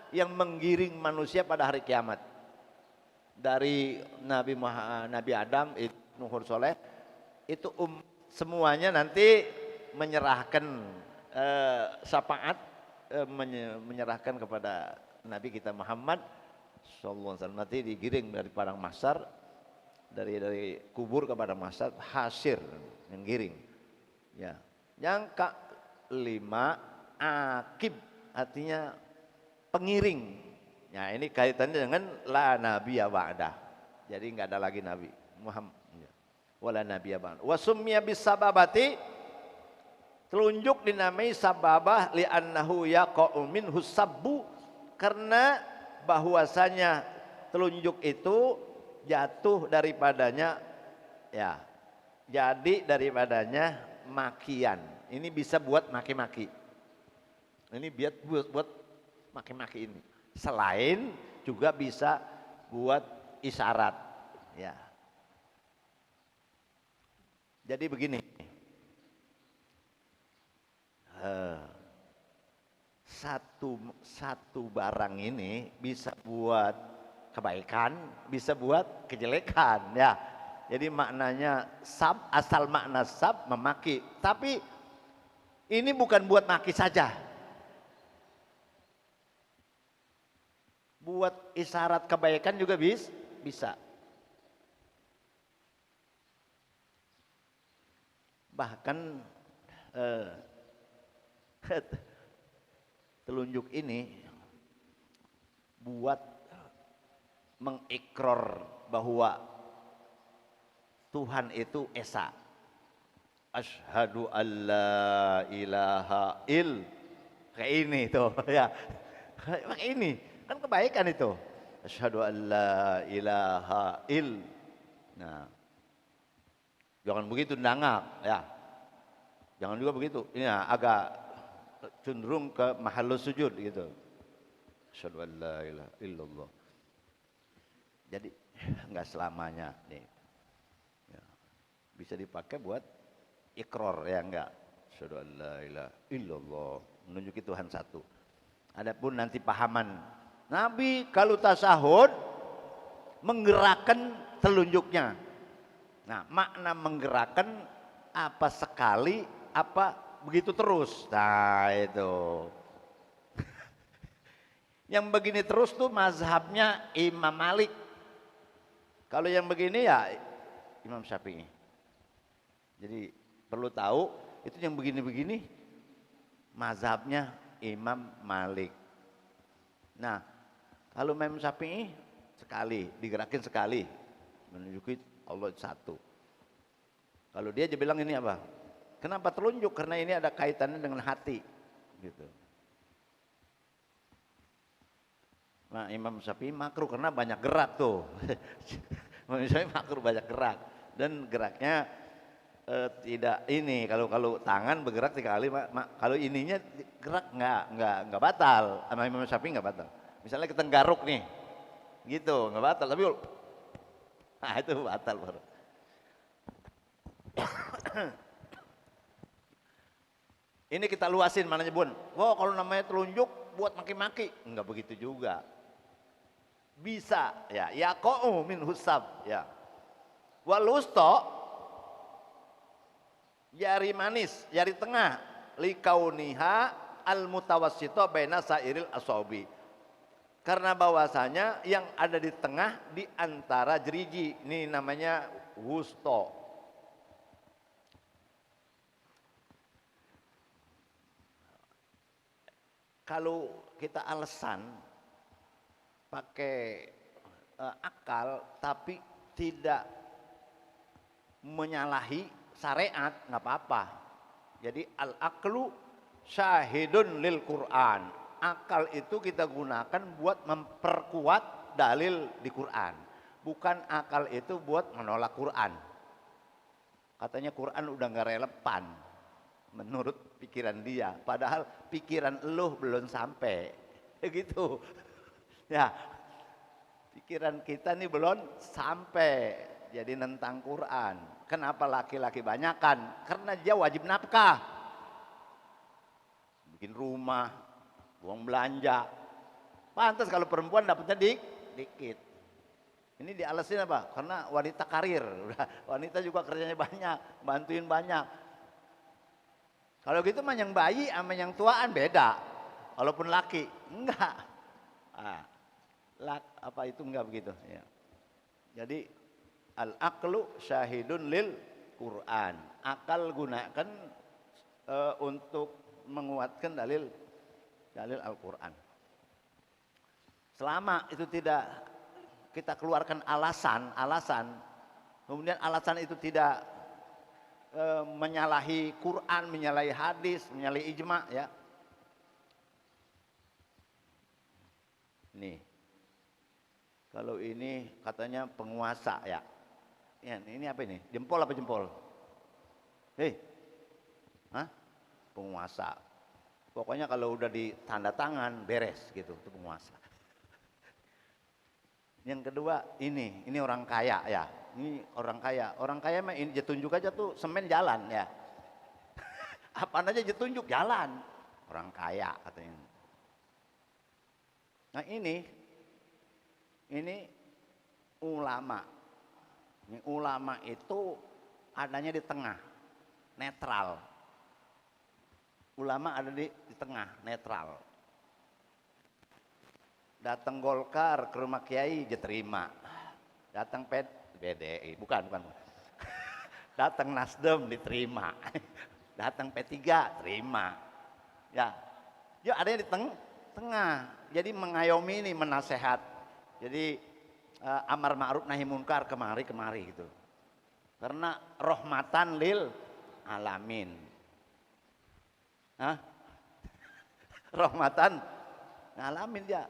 yang menggiring manusia pada hari kiamat. Dari Nabi Adam, Nuhur Soleh, itu semuanya nanti menyerahkan syafaat, menyerahkan kepada Nabi kita Muhammad sallallahu alaihi wasallam. Nanti digiring dari padang mahsyar, dari kubur ke padang mahsyar, Hasyir yang giring. Ya. Yang kelima Aqib, artinya pengiring. Ya, ini kaitannya dengan la nabiyya ba'dah. Jadi enggak ada lagi nabi Muhammad. Wala nabiyya ba'dah. Wa summiya bis sababati, telunjuk dinamai sababah li'annahu yaqa'u minhu sabbu, karena bahwasanya telunjuk itu jatuh daripadanya, ya, jadi daripadanya makian. ini bisa buat maki-maki. Ini buat maki-maki ini. Selain juga bisa buat isyarat, ya. Jadi begini, satu barang ini bisa buat kebaikan, bisa buat kejelekan, ya. Jadi maknanya asal makna sab memaki, tapi ini bukan buat maki saja, buat isyarat kebaikan juga bisa. Bahkan telunjuk ini buat mengikrar bahwa Tuhan itu esa. Asyhadu alla ilaha il. Kayak ini tuh ya. Kayak ini kan kebaikan itu. Asyhadu alla ilaha il. Nah, jangan begitu nangak ya. Jangan juga begitu. Ini ya, agak cenderung ke mahallus sujud gitu. Asyhadu an la ilaha illallah. Jadi enggak selamanya nih. Ya. Bisa dipakai buat ikrar ya enggak. Asyhadu an la ilaha illallah, menunjuki Tuhan satu. Adapun nanti pahaman Nabi kalau tasahud menggerakkan telunjuknya. Nah, makna menggerakkan apa sekali, apa begitu terus. Nah, itu. Yang begini terus tuh mazhabnya Imam Malik. Kalau yang begini ya Imam Syafi'i. Jadi perlu tahu itu yang begini-begini mazhabnya Imam Malik. Nah, kalau Imam Syafi'i sekali, digerakin sekali, menunjuki Allah satu. Kalau dia bilang ini apa? Kenapa telunjuk? Karena ini ada kaitannya dengan hati, gitu. Nah, Imam Syafi'i makruh karena banyak gerak tuh. Imam Syafi'i makruh banyak gerak dan geraknya tidak ini. Kalau tangan bergerak 3 kali, kalau ininya gerak nggak batal. Sama Imam Syafi'i nggak batal. Misalnya kita garuk nih, gitu nggak batal. Tapi nah itu batal baru. Ini kita luasin mananya bun. Wow, kalau namanya telunjuk buat maki-maki, enggak begitu juga. Bisa ya, yaqa'u min husab ya. Wal wusta, jari manis, jari tengah, likauniha al mutawassito baina sairil asabi. Karena bahwasanya yang ada di tengah di antara jeriji, ini namanya wusta. Kalau kita alasan pakai akal tapi tidak menyalahi syariat nggak apa-apa. Jadi al-aqlu syahidun lil Quran. Akal itu kita gunakan buat memperkuat dalil di Quran. Bukan akal itu buat menolak Quran. Katanya Quran udah nggak relevan menurut pikiran dia, padahal pikiran eluh belum sampai, gitu. Ya, pikiran kita nih belum sampai jadi nentang Quran. Kenapa laki-laki banyakan? Karena dia wajib nafkah, bikin rumah, uang belanja. Pantas kalau perempuan dapatnya dikit. Ini dialasin apa? Karena wanita karir, wanita juga kerjanya banyak, bantuin banyak. Kalau gitu mah yang bayi sama yang tuaan beda. Walaupun laki, enggak. Apa itu enggak begitu ya. Jadi al-aqlu syahidun lil Quran. Akal gunakan untuk menguatkan dalil Al-Quran. Selama itu tidak kita keluarkan alasan, kemudian alasan itu tidak menyalahi Quran, menyalahi hadis, menyalahi ijma ya. Nih, kalau ini katanya penguasa ya. Ya, ini apa ini? Jempol apa jempol? Hei, hah? penguasa. Pokoknya kalau udah di tanda tangan beres gitu, itu penguasa. Yang kedua ini orang kaya ya. Ini orang kaya. Orang kaya mah ini tunjuk aja tuh semen jalan ya. Apaan aja ditunjuk jalan. Orang kaya katanya. Nah ini ulama. Ini ulama itu adanya di tengah, netral. Ulama ada di tengah, netral. Datang Golkar ke rumah Kiai diterima. Datang PDI, bukan. Datang Nasdem diterima. Datang P3 terima. Ya ada di tengah. Jadi mengayomi ini menasehat. Jadi amar ma'ruf nahi munkar kemari gitu. Karena rahmatan lil alamin. Rahmatan ngalamin dia.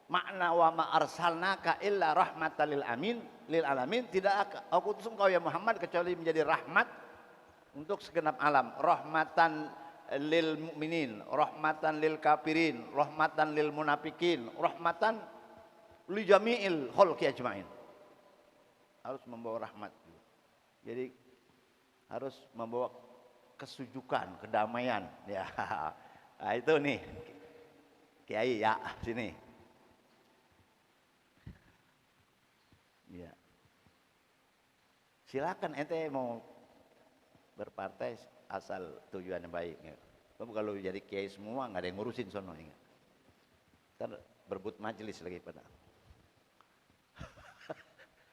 Makna wa ma arsalnaka illa rahmatan lil alamin, tidak aku utus engkau ya Muhammad kecuali menjadi rahmat untuk segenap alam. Rahmatan lil mukminin, rahmatan lil kafirin, rahmatan lil munafikin, rahmatan li jami'il khalqi ajmain. Harus membawa rahmat. Jadi harus membawa kesujukan, kedamaian ya. Nah, itu nih Kiai ya sini. Ya. Silakan ente mau berpartai asal tujuannya baik. Ya. Kalau jadi kiai semua nggak ada yang ngurusin sono. Ya. Ntar berebut majelis lagi pada.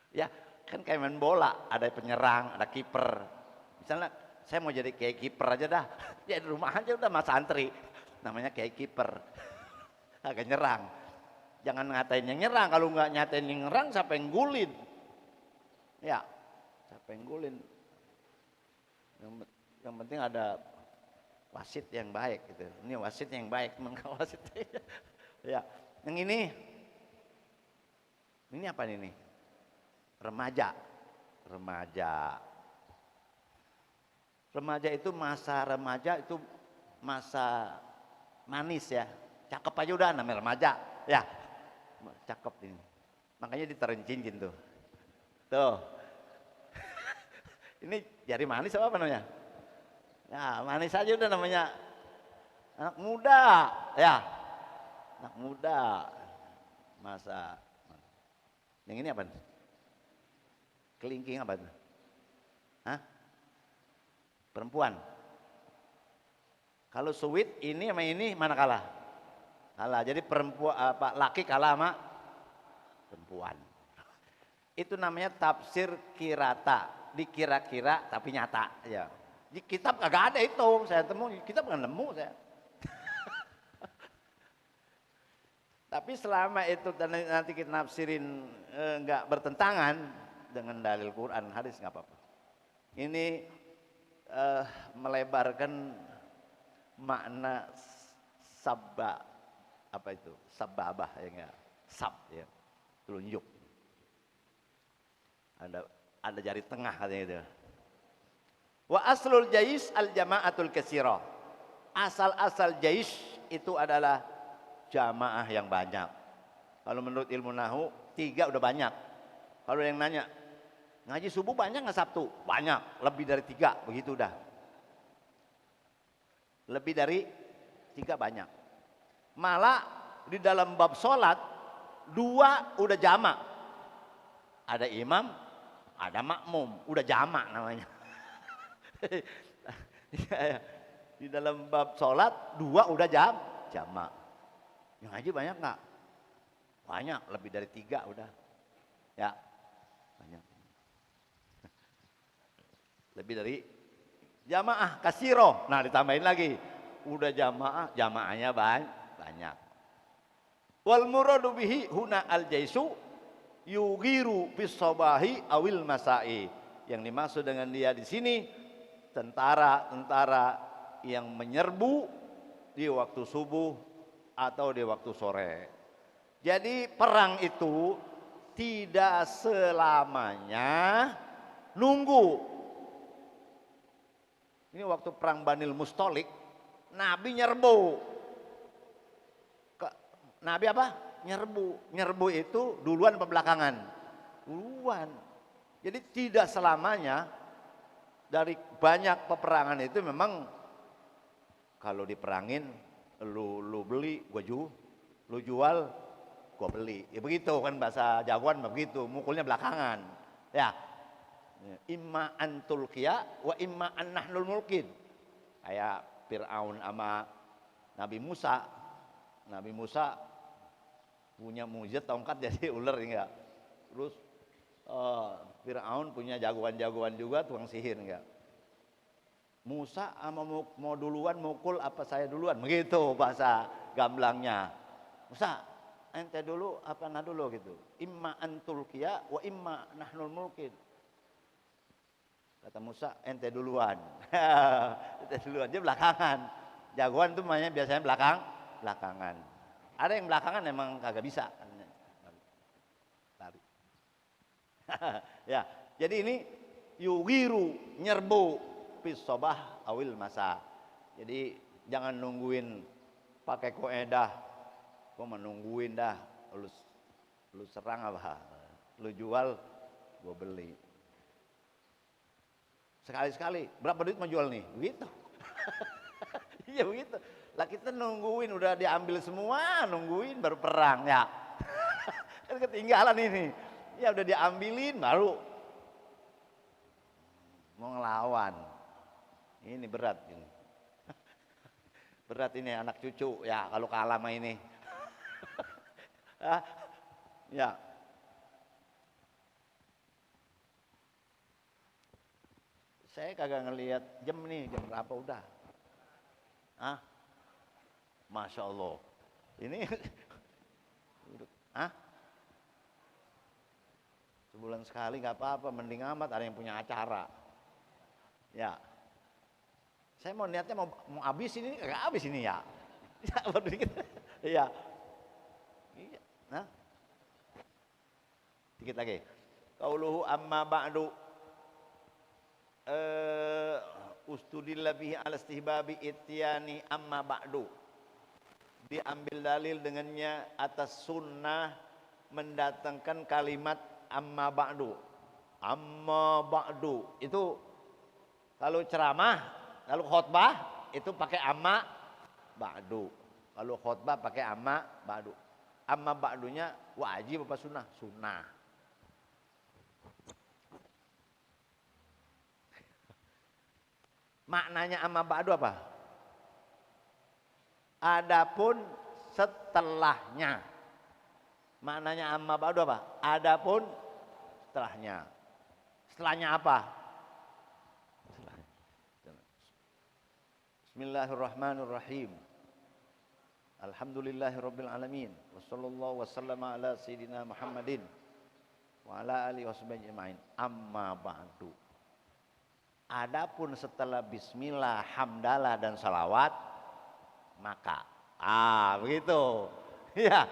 Ya kan kayak main bola, ada penyerang, ada kiper. Misalnya saya mau jadi kiai kiper aja dah. Ya di rumah aja udah mas santri. Namanya kiai kiper. Agak nyerang. Jangan ngatain yang nyerang, kalau nggak nyatain yang nyerang siapa yang gulin? Ya, siapa yang gulin? Yang penting ada wasit yang baik gitu. Ini wasit yang baik, wasit. Ya, yang ini apa ini? Remaja. Remaja itu masa manis ya. Cakep aja udah namanya remaja. Ya. Cakep ini, makanya ditaruhin cincin tuh. Ini jari manis apa namanya? Ya manis aja udah namanya anak muda, ya anak muda. Masa yang ini apa? Kelingking apa? Perempuan. Kalau sweet ini sama ini mana kalah? Kalah. Jadi perempuan laki kalah sama perempuan. Itu namanya tafsir kirata, dikira-kira tapi nyata ya. Di kitab kagak ada itu, saya temu kitab nggak nemu saya. Tapi selama itu nanti kita nafsirin nggak bertentangan dengan dalil Quran hadis nggak apa-apa. Ini melebarkan makna sabba. Apa itu? Sababah ya enggak? Sab ya. Telunjuk. Ada jari tengah katanya itu. Wa aslul jais al jama'atul katsira. Asal-asal jais itu adalah jamaah yang banyak. Kalau menurut ilmu nahwu 3 udah banyak. Kalau yang nanya, ngaji subuh banyak nggak Sabtu? Banyak, lebih dari 3, begitu udah. Lebih dari 3 banyak. Malah di dalam bab sholat 2 udah jamak. Ada imam, ada makmum, udah jamak namanya. Di dalam bab sholat 2 udah jamak. Yang ngaji banyak nggak? Banyak, lebih dari 3 udah. Ya, banyak. Lebih dari jamaah kasiro. Nah ditambahin lagi, udah jamaahnya banyak. Wal muradu bihi huna al jaisu yugiru bis sabahi awil masai. Yang dimaksud dengan dia di sini tentara yang menyerbu di waktu subuh atau di waktu sore. Jadi perang itu tidak selamanya nunggu. Ini waktu perang Banil Mustalik Nabi nyerbu. Nabi apa? Nyerbu. Nyerbu itu duluan apa belakangan? Duluan. Jadi tidak selamanya dari banyak peperangan itu memang kalau diperangin lu beli, lu jual, gua beli. Ya begitu kan bahasa jagoan begitu, mukulnya belakangan. Ya. Imma antul qia wa imma an nahnul mulkin. Kayak Fir'aun sama Nabi Musa. Nabi Musa punya mujizat tongkat jadi ular enggak. Terus Fir'aun punya jagoan-jagoan juga tukang sihir enggak. Musa sama mau duluan mukul apa saya duluan, begitu bahasa gamblangnya. Musa ente dulu apa nah dulu gitu. Imma antul qia wa imma nahnul mulkin. Kata Musa ente duluan. Ente duluan, dia belakangan. Jagoan tuh mainnya biasanya belakangan. Ada yang belakangan emang kagak bisa. Lari. Ya, jadi ini yugiru nyerbu pisobah awil masa. Jadi jangan nungguin pakai koedah. Gua menungguin dah. Lu serang apa? Lu jual, gua beli. Sekali-sekali, berapa duit mau jual nih? Begitu. Iya begitu. Lah kita nungguin udah diambil semua, nungguin baru perang ya. Kan ketinggalan ini. Ya udah diambilin baru mau ngelawan. Ini berat ini. Berat ini anak cucu ya kalau kalah sama ini. Ya. Saya kagak ngelihat jam nih, jam berapa udah. Masya Allah. Ini sebulan sekali nggak apa-apa, mending amat ada yang punya acara. Ya. Saya mau niatnya mau habis ini, nggak habis ini ya. Ya, baru dikit. Iya. Nah. Dikit lagi. Qauluhu amma ba'du ustudilla bihi ala istihbabi ityani amma ba'du. Diambil dalil dengannya atas sunnah mendatangkan kalimat amma ba'du. Amma ba'du itu kalau ceramah, kalau khutbah itu pakai amma ba'du. Kalau khutbah pakai amma ba'du. Amma ba'dunya wajib apa sunnah? Sunnah. Maknanya amma ba'du apa? Adapun setelahnya. Maknanya amma ba'du apa? Adapun setelahnya. Setelahnya apa? Bismillahirrahmanirrahim. Alhamdulillahirabbil alamin. Wassallallahu wasallama ala sayidina Muhammadin wa ala alihi washabihi ajmain. Amma ba'du. Adapun setelah bismillah, hamdalah dan salawat maka begitu. Ya.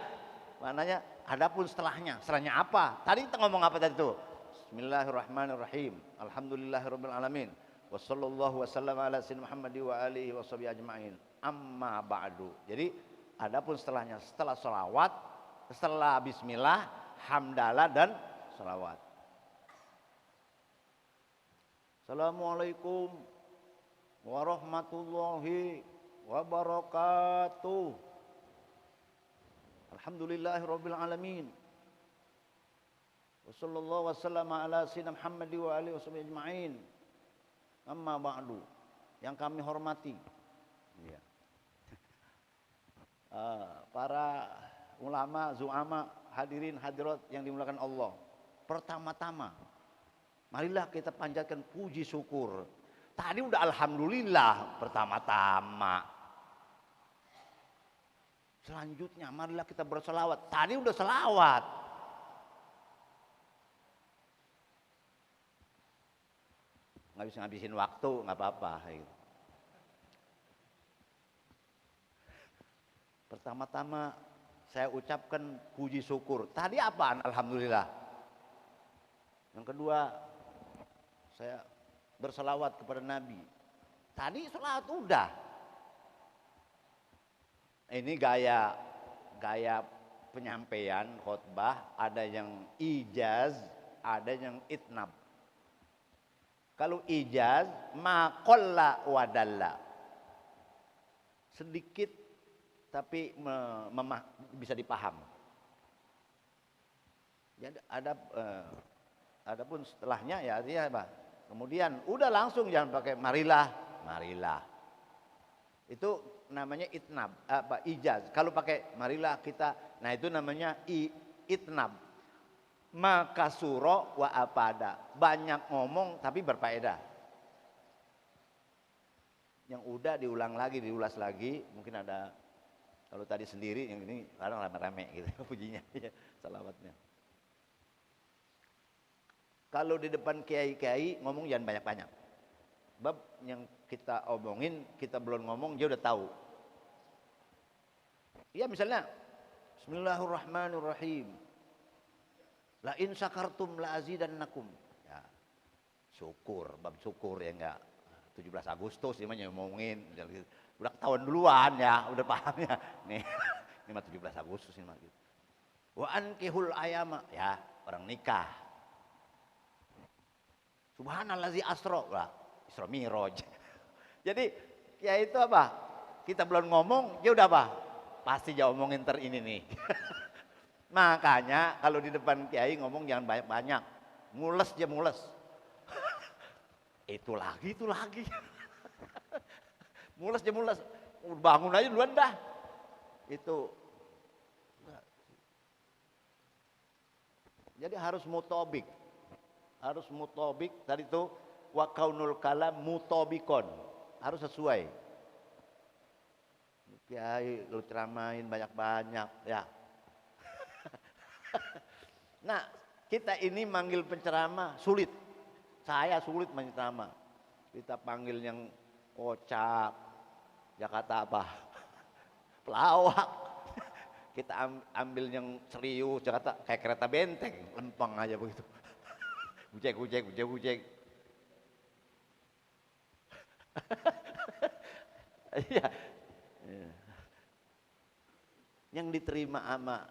Maknanya adapun setelahnya. Setelahnya apa? Tadi kita ngomong apa tadi itu? Bismillahirrahmanirrahim. Alhamdulillahirabbil alamin. Wassallallahu wasallam ala sayyidina Muhammad wa alihi washabihi ajmain. Amma ba'du. Jadi adapun setelahnya, setelah salawat, setelah bismillah, hamdalah dan salawat. Assalamualaikum warahmatullahi wabarakatuh. Alhamdulillahirabbil alamin. Wassallallahu wasallam ala sayyidina Muhammad wa alihi washabihi ajmain. Amma ba'du. Yang kami hormati. Ya. Para ulama, zu'ama, hadirin hadirat yang dimuliakan Allah. Pertama-tama marilah kita panjatkan puji syukur. Tadi udah alhamdulillah pertama-tama. Selanjutnya marilah kita berselawat. Tadi udah selawat. Nggak bisa ngabisin waktu, nggak apa-apa. Gitu. Pertama-tama saya ucapkan puji syukur. Tadi apaan? Alhamdulillah. Yang kedua, saya berselawat kepada Nabi. Tadi selawat udah. Ini gaya penyampaian khutbah, ada yang ijaz, ada yang itnab. Kalau ijaz, maqalla wadalla. Sedikit tapi bisa dipaham. Jadi ada pun setelahnya ya artinya apa? Kemudian udah langsung jangan pakai marilah. Itu namanya itnab, ijaz. Kalau pakai marilah kita, nah itu namanya itnab. Maka suro wa apada, banyak ngomong tapi berfaedah. Yang udah diulang lagi, diulas lagi, mungkin ada. Kalau tadi sendiri, yang ini kadang rame-rame gitu pujinya, salawatnya. Kalau di depan kiai-kiai ngomong jangan banyak-banyak. Bab yang kita omongin, kita belum ngomong dia udah tahu. Ya misalnya Bismillahirrahmanirrahim. La in syakartum la azidannakum. Ya. Syukur, bab syukur ya enggak. 17 Agustus ini ngomongin udah ketahuan duluan ya, udah paham ya. Nih, ini mah 17 Agustus ini mah gitu. Wa ankihul ayama, ya, orang nikah. Subhanallazi asra, lah, Isra Miraj. Jadi ya itu apa? Kita belum ngomong, dia udah apa? Pasti dia omongin ini nih. Makanya kalau di depan kiai ngomong jangan banyak-banyak. Mules dia mules. Itu lagi. Mules dia mules. Bangun aja duluan dah. Itu. Jadi harus mutobik. Tadi itu wa kaunul kalam mutobikon. Harus sesuai. Kiai lu ceramain banyak-banyak ya. Nah, kita ini manggil penceramah sulit. Saya sulit menceramah. Kita panggil yang kocak, Jakarta apa? Pelawak. Kita ambil yang serius, Jakarta kayak kereta benteng, lempeng aja begitu. Bujek. Iya. Yang diterima sama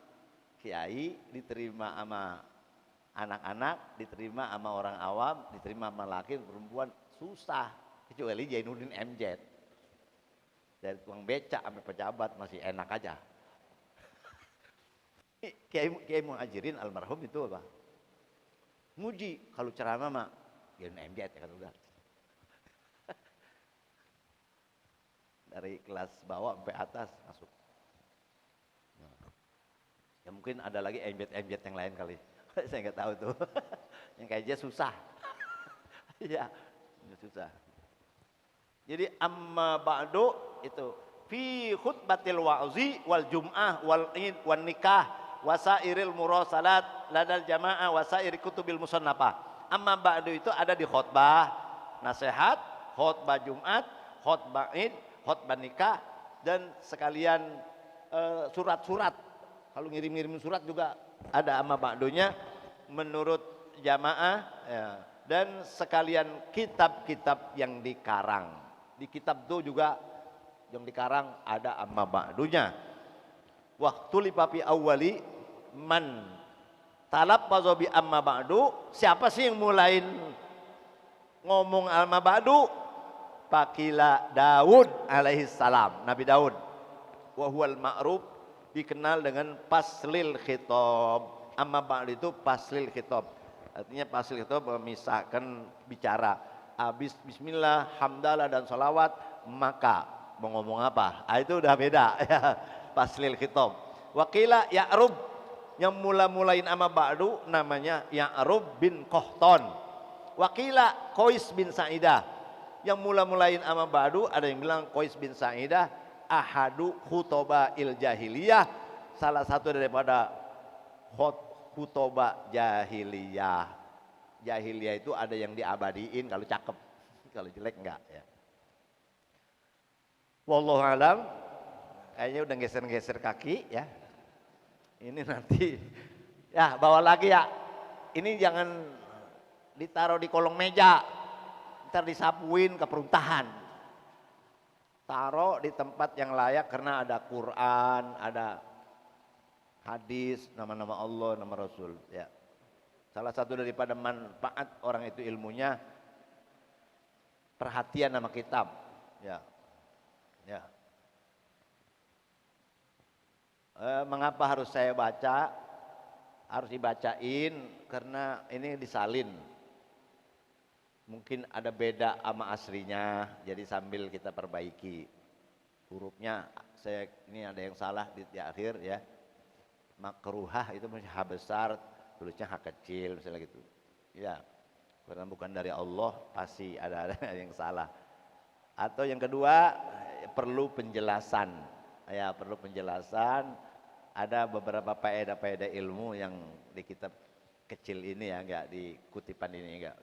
kiai, diterima sama anak-anak, diterima sama orang awam, diterima sama laki perempuan susah. Kecuali Jainuddin MZ. Dari tukang becak sampai pejabat masih enak aja. Kiai Muhajirin almarhum itu apa? Muji kalau ceramah mah Jainuddin MZ ya kan udah. Dari kelas bawah sampai atas masuk. Ya mungkin ada lagi MZ yang lain kali. Saya nggak tahu tuh. Yang kayaknya susah. Iya, susah. Jadi amma ba'du itu fi khutbatil wa'zi wal jum'ah wal id wan nikah wasairil murasalat ladal jamaah wasairi kutubil musannafah. Amma ba'du itu ada di khutbah nasihat, khutbah Jumat, khutbah id, khutbah nikah dan sekalian surat-surat. Kalau ngirim-ngirim surat juga ada amma ba'dunya menurut jamaah ya. Dan sekalian kitab-kitab yang dikarang. Di kitab itu juga yang dikarang ada amma ba'dunya. Waktu lipapi awali man talaffaza bi amma ba'du, siapa sih yang mulain ngomong amma ba'du? Pakila Daud alaihi salam, Nabi Daud. Wa huwal ma'ruf, dikenal dengan paslil khitab. Amma ba'du itu paslil khitab. Artinya paslil khitab memisahkan bicara. Habis bismillah, hamdalah dan salawat, maka mau ngomong apa? Itu udah beda ya. Paslil khitab. Wakila Ya'rub, yang mula-mulain amma ba'du namanya Ya'rub bin Qahtan. Wakila Qais bin Sa'idah, yang mula-mulain amma ba'du ada yang bilang Qais bin Sa'idah ahadu khutobah il jahiliyah, salah satu daripada khutobah jahiliyah. Jahiliyah itu ada yang diabadiin kalau cakep, kalau jelek enggak ya. Wallahu alam. Kayaknya udah geser-geser kaki ya. Ini nanti ya bawa lagi ya. Ini jangan ditaruh di kolong meja, ntar disapuin ke peruntahan. taruh di tempat yang layak karena ada Quran, ada hadis, nama-nama Allah, nama Rasul. Ya. Salah satu daripada manfaat orang itu ilmunya perhatian sama kitab. Ya. Ya. Mengapa harus saya baca? Harus dibacain karena ini disalin. Mungkin ada beda sama aslinya, jadi sambil kita perbaiki hurufnya. Ini ada yang salah di akhir ya. Makruhah itu masih H besar, tulisnya H kecil misalnya gitu. Ya, karena bukan dari Allah pasti ada yang salah. Atau yang kedua perlu penjelasan. Ya, perlu penjelasan. Ada beberapa faedah-faedah ilmu yang di kitab kecil ini ya, enggak di kutipan ini enggak.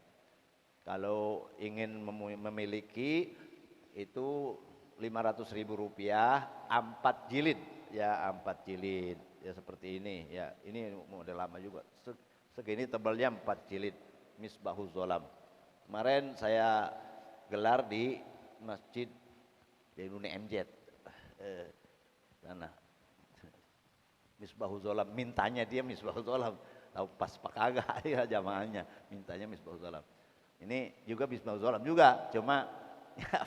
Kalau ingin memiliki itu 500.000 rupiah 4 jilid ya, 4 jilid ya seperti ini ya. Ini model lama juga, segini tebalnya 4 jilid Misbahuz Zolam. Kemarin saya gelar di Masjid Jainuni MZ sana. Misbahuz Zolam, mintanya dia Misbahuz Zolam, tahu pas pak kagak ya jamaahnya mintanya Misbahuz Zolam. Ini juga Misbahuz Zolam juga, cuma ya,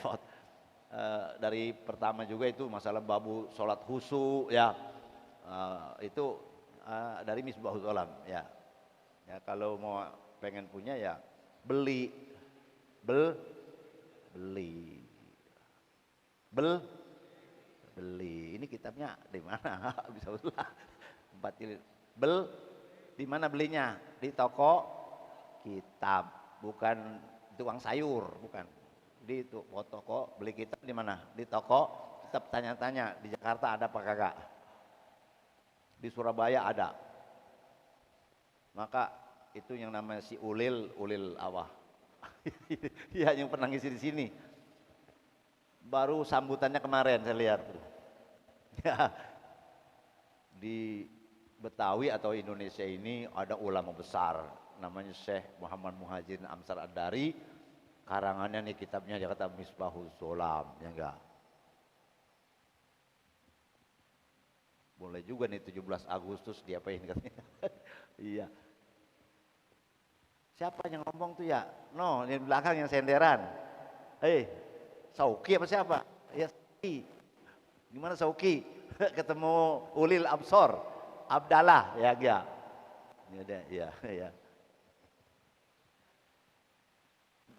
dari pertama juga itu masalah babu sholat khusyuk ya, itu dari Misbahuz Zolam ya. Ya kalau mau pengen punya ya beli, beli. Ini kitabnya di mana? Bisa ulah 4 jilid. Di mana belinya? Di toko kitab. Bukan tukang sayur, bukan. Di toko beli kitab di mana? Di toko kitab. Tanya-tanya di Jakarta ada apa kagak? Di Surabaya ada. Maka itu yang namanya si Ulil Awah. Ya yang pernah ngisi di sini. Baru sambutannya kemarin saya lihat. Ya. Di Betawi atau Indonesia ini ada ulama besar. Namanya Syekh Muhammad Muhajirin Amsar Ad-Dari, karangannya nih kitabnya dia kata Misbahuz Zolam, ya enggak? Boleh juga nih 17 Agustus diapain katanya. Iya. Siapa yang ngomong tuh ya? No, yang belakang yang senderan. Sauki apa siapa? Ya Sauki. Gimana Sauki? Ketemu Ulil Absor, Abdallah, ya enggak? Ini ada, ya.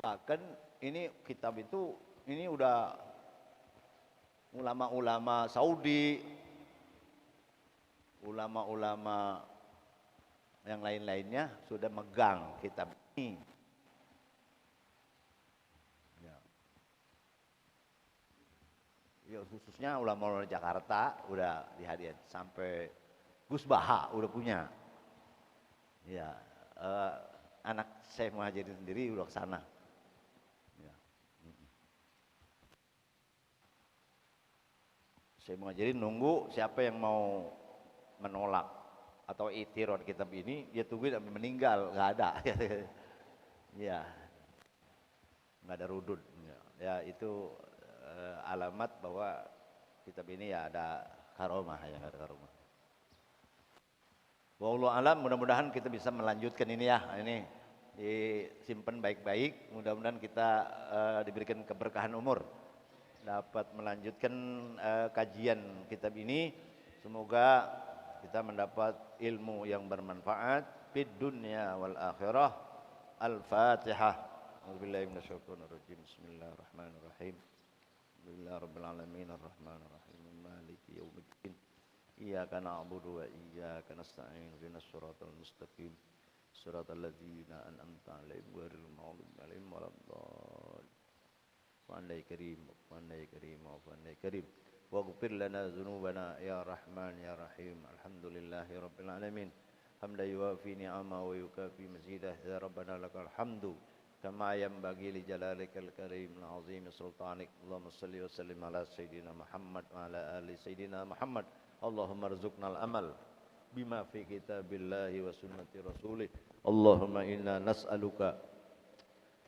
Bahkan ini kitab itu ini udah ulama-ulama Saudi, ulama-ulama yang lain-lainnya sudah megang kitab ini. Ya khususnya ulama-ulama Jakarta udah dihadirin sampai Gus Baha udah punya. Ya, anak saya Muhajirin sendiri udah ke sana. Saya Muhajirin nunggu siapa yang mau menolak atau itiron kitab ini, dia tungguin sampai meninggal, nggak ada. Ya, nggak ada rudud. Ya itu alamat bahwa kitab ini ya ada karomah, ya ada karomah. Wallahu alam, mudah-mudahan kita bisa melanjutkan ini ya, ini disimpan baik-baik, mudah-mudahan kita diberikan keberkahan umur. Dapat melanjutkan kajian kitab ini, semoga kita mendapat ilmu yang bermanfaat fid dunya wal akhirah. Al-Fatihah. A'udzubillahi minasyaitonir rajim. Bismillahirrahmanirrahim. Alhamdulillahirabbil alamin arrahmanir rahim maliki yaumiddin. Iyyaka na'budu wa iyyaka nasta'in. Ihdinas siratal mustaqim. Siratal ladzina an'amta 'alaihim ghairil maghdubi 'alaihim waladdallin. Pandai karim, pandai karim, pandai karim. Waghfir lana dzunubana ya Rahman ya Rahim. Alhamdulillahi rabbil alamin. Hamdan yuwafi ni'ama wa yukafi mazidah. Ya Rabbana lakal hamdu kama yanbaghi li jalalikal karim al-azim sultanik. Allahumma shalli wa sallim ala sayidina Muhammad wa ala ali sayidina Muhammad. Allahumma rzuqnal amal bima fi kitabillahi wa sunnati rasulih. Allahumma inna nas'aluka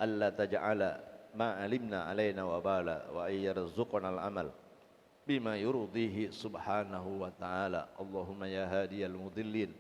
alla taj'ala ma alimna alaina wa bala wa ayyarzuqna al-amal bima yurdihi subhanahu wa ta'ala. Allahumma ya hadiyal mudillin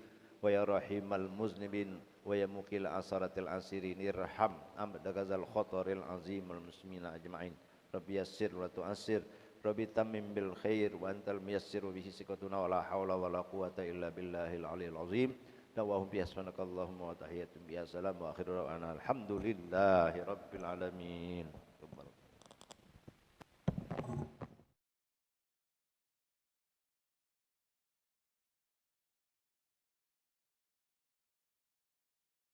wa ya rahimal muznibin wa ya muqil asaratil asirin irham amdagazal khotoril azim al muslimina ajma'in. Rabbi yassir wa tu'assir, Rabbi tammim bil khair wa antal miyassir bihi sikatuna wa la hawla wa la quwata illa billahil aliyil azim. Dawahum bi asmanakallahumma wa tahiyatum bi assalam wa akhiru da'wana alhamdulillahi rabbil alamin.